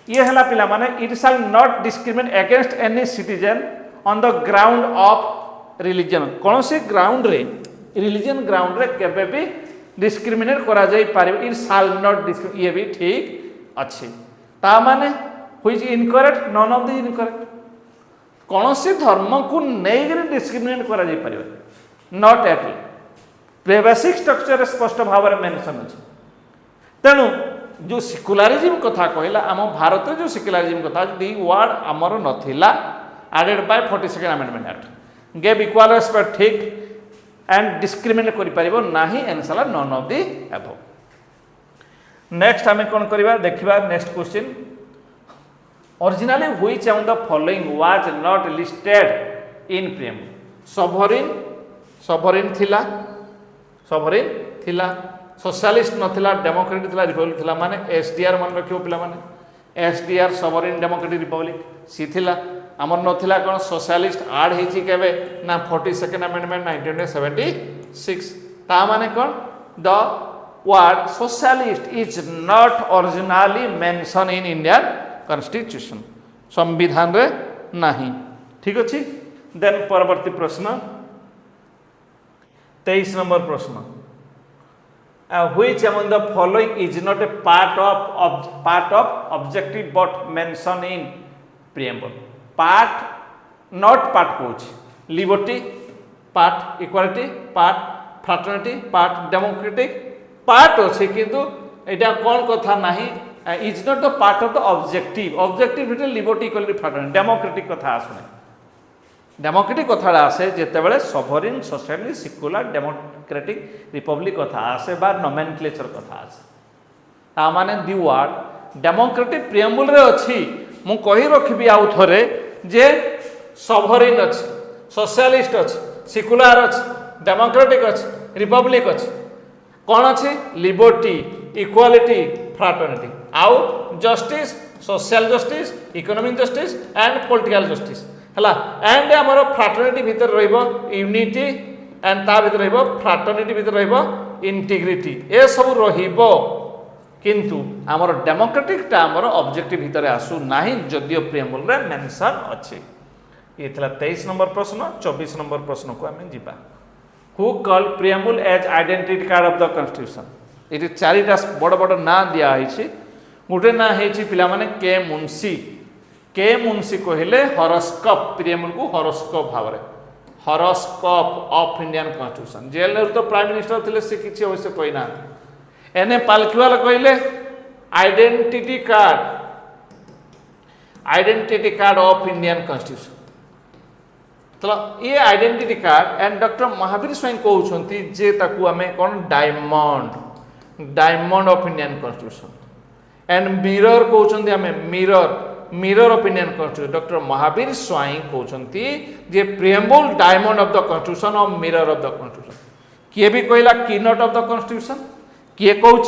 ये हला पिला माने it shall not discriminate against any citizen on the ground of religion कौन सी ग्राउंड रे रिलीजन ग्राउंड रे केबे भी डिस्क्रिमिनेट करा जाई पारे इट शैल नॉट ये भी ठीक अच्छे ता माने which incorrect none of the incorrect कौन सी धर्म को नहीं डिस्क्रिमिनेट करा जाई पारे not at all basic structure स्पष्ट भाव में मेंशन अछि तेणु जो सेक्युलरिज्म कथा कहला आम भारत जो सेक्युलरिज्म कथा दी वर्ड आमर नथिला added by 42nd amendment act gave equal respect ठीक एंड डिस्क्रिमिनेट करि परिबो नाही answer none of the above next हमें कोन करबा देखिबा next question originally which among the following was not listed in preamble sovereign थिला सोशलिस्ट नथिला डेमोक्रेटिक थिला रिपब्लिक थिला माने एसडीआर मन रखियो पिला माने एसडीआर सॉवरेन डेमोक्रेटिक रिपब्लिक सी थिला आमर नथिला कोन सोशलिस्ट ऐड हेछि केबे ना 42nd अमेंडमेंट 1976 ता माने कोन the word socialist is not originally mention in Indian constitution संविधान रे नाही ठीक अछि देन परवर्ती प्रश्न 23 नंबर प्रश्न which among the following is not a part of objective but mention in preamble part not part कोच liberty part equality part fraternity part democratic part अच्छे किंतु एटा कौन कथा नाही is not the part of the objective भितर liberty equality fraternity democratic कथा आसुने डेमोक्रेटिक कथा आसे जेतेबेले sovereign socialist secular democratic republic कथा आसे बा नोमेनक्लेचर कथा आसे ता माने दी वर्ड डेमोक्रेटिक प्रिएम्बल रे अछि मु कहि रखिबी आउ थरे जे सॉवरेन अछि सोशलिस्ट अछि सेकुलार अच्छी डेमोक्रेटिक अच्छी रिपब्लिक अच्छी कौन अच्छी लिबर्टी इक्वालिटी फ्राटर्निटी आउ justice social justice economic justice and political justice है एंड आमर फ्राटर्निटी भितर यूनिटी एंड ता भितर फ्राटर्निटी भितर इंटीग्रिटी ए सब रहिबो किंतु आमर डेमोक्रेटिक आमर ऑब्जेक्टिव भितर आसू नाही जदियो प्रिएम्बल रे मेंशन अछि। ये थला 23 नंबर प्रश्न। 24 नंबर प्रश्न को आमे जिबा who call preamble as identity card of the constitution. ये चारिटा बड़ बड़ ना दिया है गोटे ना है पिला माने के मुंशी कहले हॉरोस्कोप प्रिएम्बल को हॉरोस्कोप भाव हॉरोस्कोप ऑफ इंडियन कॉन्स्टिट्यूशन जेल तो प्राइम मिनिस्टर थे से किसी अवश्य कही ना एने पालखीवाला कहले identity card of Indian constitution तो ये identity card and doctor Mahavir स्वयं कहते जे ताकू आमे कौन diamond of Indian constitution and mirror कहते आमे mirror of Indian constitution doctor Mahavir स्वयं कहते जे preamble diamond of the constitution और मिरर ऑफ द कॉन्स्टिट्यूशन किए भी कहला की नोट ऑफ द कॉन्स्टिट्यूशन किए कहूँ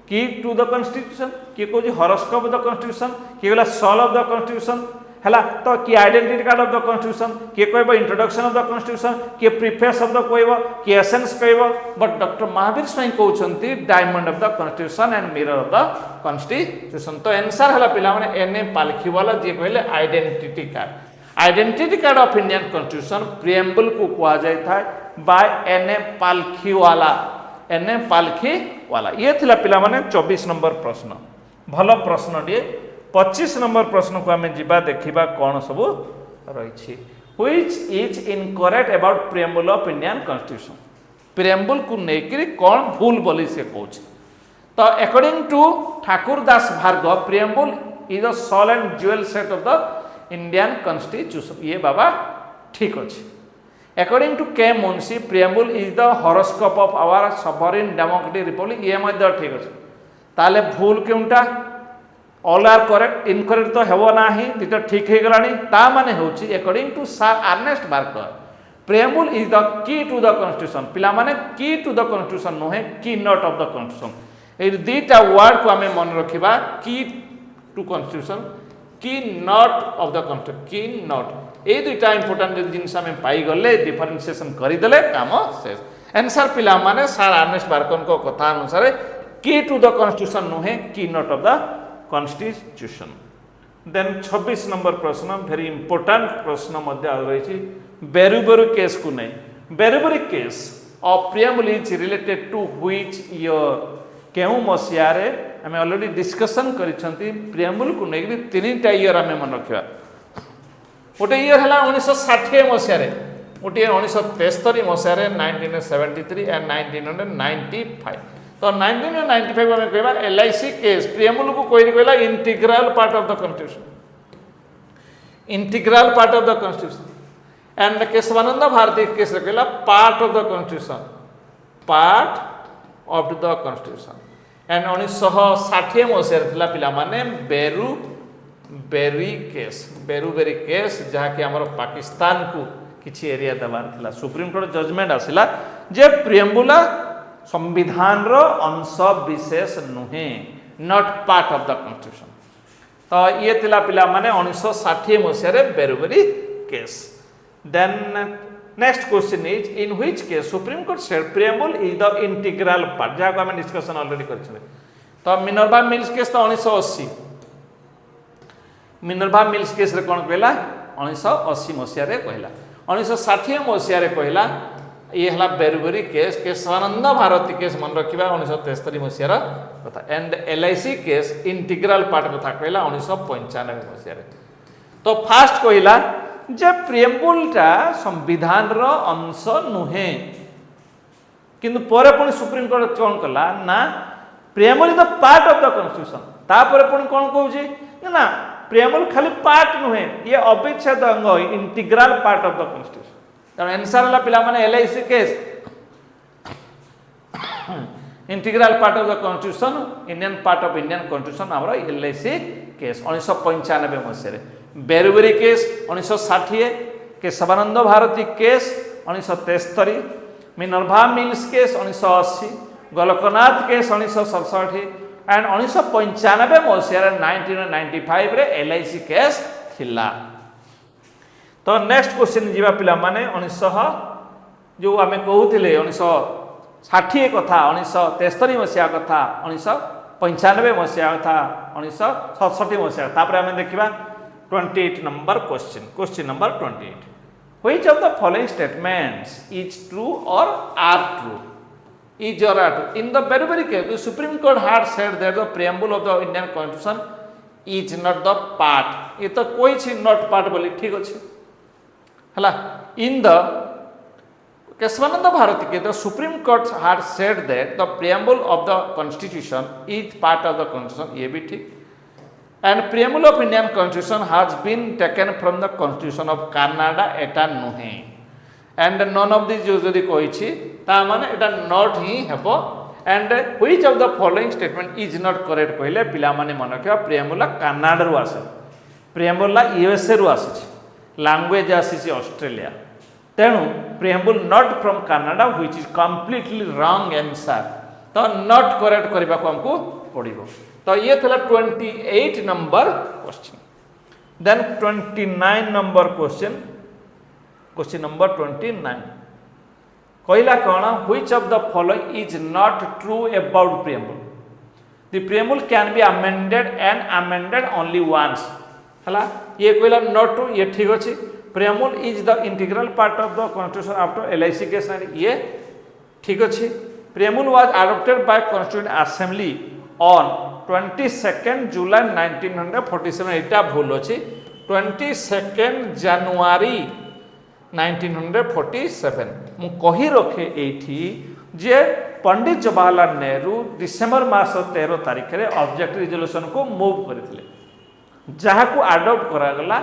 की टू द कॉन्स्टिट्यूशन किए कहूँ हॉरोस्कोप ऑफ द कॉन्स्टिट्यूशन किए कहला सोल ऑफ द कॉन्स्टिट्यूशन है तो किए identity card of the constitution किए कह इंट्रोडक्शन ऑफ द कॉन्स्टिट्यूशन किए प्रीफेस ऑफ द कह किए एसेंस कह बट डॉक्टर महावीर स्वयं कहते diamond of the constitution and mirror of the constitution तो आंसर है पिला माने एने पालखीवाला जी कहले identity card of Indian constitution preamble को कहा जाता है बाय एने पालखीवाला ये थिला पिला माने 24 नंबर प्रश्न भल प्रश्न टे 25 नंबर प्रश्न को आमे जिबा देखिबा कौन सब रही which is incorrect about preamble of Indian constitution preamble को लेकर कौन भूल बोली से कहूँ तो according to Thakur Das Bhargava preamble is the soul and jewel set of the Indian constitution ये बाबा ठीक अच्छे according to K Munshi preamble is the horoscope of our sovereign democratic republic ये मध्य ठीक अच्छे ताले भूल केउंटा ऑल आर करेक्ट इनकरेक्ट तो हेबो नाही दिटा ठीक हे गलानी ता माने होची according to sir Ernest Barker preamble is the key to the constitution पिला माने की टू द कॉन्स्टिट्यूशन नोहे keynote of the constitution ए दीटा वर्ड को हमें मन रखिबा key to constitution keynote of the constitution keynote ये दुईटा इंपोर्टेंट जिनस आम पाई गले डिफरेंशिएशन करदेले काम शेष आंसर पिला माने सर अर्नेस्ट बार्कर को कथा अनुसार की टू द कॉन्स्टिट्यूशन नुहे keynote of the constitution. Then 26 number प्रश्न वेरी इंपोर्टेंट प्रश्न मध्य रही बेरुबेरु केस को नहीं Berubari case of preamble is related to which year केउ मसिया रे आम ऑलरेडी डिस्कशन करिसंती प्रिएम्बल को नहीं तीनटा ईयर आम मन रखा गोटे ईयर है 1960 मसीह गोटे 1973 मसीह 1973 एंड 1995 तो 1995 आम कह LIC केस प्रिएम्बल को कोई कहला integral part of the constitution and Kesavananda Bharati case कहला part of the constitution and 1960 मसीह पिला माने बेरुबेरी केस जहाँकि आमर पाकिस्तान को किसी एरिया देवार थिला सुप्रीम कोर्ट जजमेंट आसिला जे प्रिएम्बुला संविधान रो अंश विशेष नुहे not part of the constitution तो ये थिला पिला माने 1960 मसीह रे Berubari case. Then next question is in which case supreme court said preamble is the integral part जहाँ को आम डिस्कशन ऑलरेडी कर तो मिनर्वा मिल्स केस तो 1980 मिनर्वा मिल्स केस रे कौन कहला 1980 मसीह रे कहला 1960 मसीह रे कहला ये हला बेरुबेरी केस केशवानंद भारती केस मन रखिबा 1973 मसीह कथा and LIC case integral part कथा कहला 1995 मसीह रे तो फास्ट कहला जे प्रिएम्बलटा संविधान रो अंश नुहे किंतु परे पुणी सुप्रीम कोर्ट कौन कला ना preamble is the part of the constitution तापर पुणी कौन कहूची ना प्रिएम्बल खाली पार्ट नुहे ये अविच्छेद अंग integral part of the constitution तेणु आंसर है पिला माने LIC case integral part of the constitution Indian part of Indian constitution आमर LIC केस 1995 मसीह Berubari case 1960 Kesavananda Bharati case 1973, Minerva mills case 1980, Golaknath case 1967 and 1995 मसीह 1995 रे LIC केस थिला। तो नेक्स्ट क्वेश्चन जीवा पिला माने 1900 जो आमे कहूथिले 1960 कथा 1973 मसीहा कथा 1995 मसीहा कथा 1967 मसीहा तापर आमे देखिबा 28 number question number 28, which of the following statements is true or are true? Is or are true? In the very case, the Supreme Court had said that the preamble of the Indian Constitution is not the part. ये तो कोई चीज not part बोली ठीक अच्छे हला। In the Keshavananda Bharti के the Supreme Court had said that the preamble of the Constitution is part of the Constitution, ये भी ठीक। And preamble of Indian Constitution has been taken from the Constitution of Canada, एटा नुहे। And none of these जो कोई ची ता माने एटा not ही हेबो। And which of the following statement is not correct कहले पिला माने मन रखिबा preamble कनाडा रु आसे, preamble USA रु आसे, language आसी ऑस्ट्रेलिया, तेणु preamble not from Canada which is completely wrong answer। तो not correct करबा को हमको पड़िबो। तो ये था 28 number question. Then 29 number question number 29 कहला कौन, which of the following is not true about preamble? The preamble can be amended and amended only once हला। ये कहला नॉट ट्रू, ये ठीक अछि। Preamble is the integral part of the constitution after LIC case, ये ठीक अछि। Preamble was adopted by constituent assembly on 22 July 1947, एटा भूल अछि 22 जनवरी 1947। मु कही रखे एठी जे पंडित जवाहरलाल नेहरू डिसेंबर मास 13 तारिख रे ऑब्जेक्ट रिजोल्यूशन को मूव करथिले, जहा को अडॉप्ट करा गला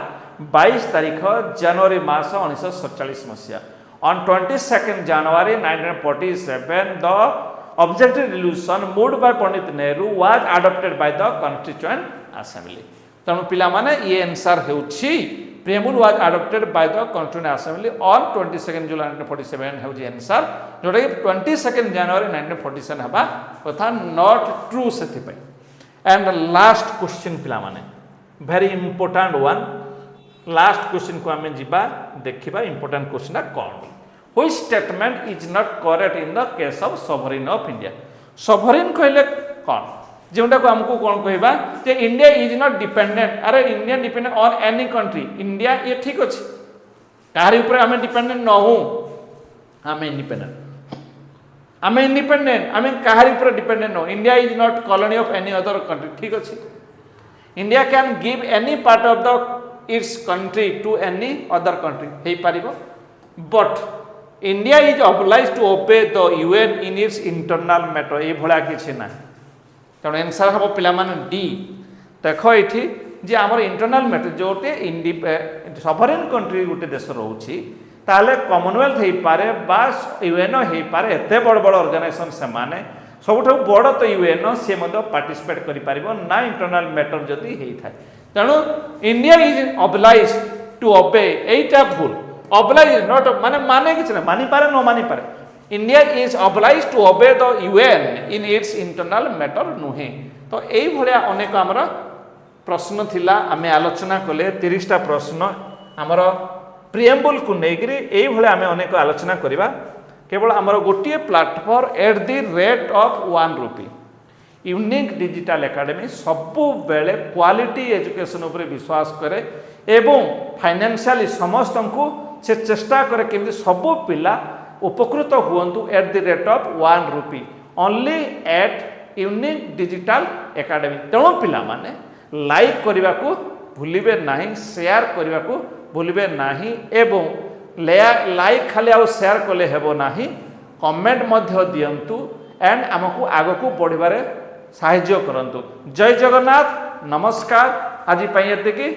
22 तारिख जनवरी मास 1947 मसिया। On 22 January 1947 the objective resolution moved by Pandit Nehru was adopted by the Constituent Assembly। तेणु पिला माने ये answer हेउछि preamble was adopted by the Constituent Assembly on 22 July 1947 हेउछि answer, जोटा कि 22 जनवरी 1947 हबा कथा नॉट ट्रू सेति पय। एंड लास्ट क्वेश्चन पिला माने very important one, last question को हमें जीवा देखिबा important question cone. Which statement is not correct in the case of sovereign of India? sovereign कहले कौन, जोटा को हमको कौन कहबा जे इंडिया इज नॉट डिपेंडेंट, अरे India dependent on any country, India ये ठीक अछि, कारी ऊपर हमें डिपेंडेंट न हो, हमें इंडिपेंडेंट हमें कारी ऊपर डिपेंडेंट न हो। India is not colony of any other country, ठीक अछि। India can give any part of the its country to any other country हे पारिबो, but India is oblige to obey the UN in its internal matter, ये भला किछि ना। तेणु answer हम पिला माने डी। देखो एठी जे हमर internal matter Jote sovereign country गोटे देश रहउछि ताले कॉमनवेल्थ हे पारे बा UN हे पारे, एते बड़ बड़ ऑर्गेनाइजेशन से माने सबुठ बड़ तो UN से मदो पार्टिसिपेट करि पारिबो ना इंटरनल मैटर जदी हे थाय। तेणु इंडिया इज ऑब्लाइज टू ओबे, एटा भूल। oblige not माने किछ ना मानि पारे न मानि पारे, India is obliged to obey the UN in its internal matter नुहे। तो एई भलिया अनेक हमर प्रश्न थिला, आमे आलोचना कले 30 टा प्रश्न हमर प्रिएम्बल को नेगिरी एई भलिया आमे अनेक आलोचना करिबा। केवल हमर गोटिए platform at the rate of 1 rupee unique digital academy सबु बेले क्वालिटी एजुकेशन ऊपर विश्वास करे एवं फाइनेंशियली समस्त को से चेष्टा करे केमि सबु पिला उपकृत हुअंतु at the rate of 1 rupee only at unique digital academy. तेणु पिला माने लाइक करने को भूलिबे नहीं, शेयर करने को भूलिबे नहीं एवं लाइक खाली आउ शेयर कले हेबो नहीं, कमेंट मध्य दियंतु एंड आमको आगको बढ़िबारे साहाय्य करंतु। जय जगन्नाथ, नमस्कार। आज एतिकी।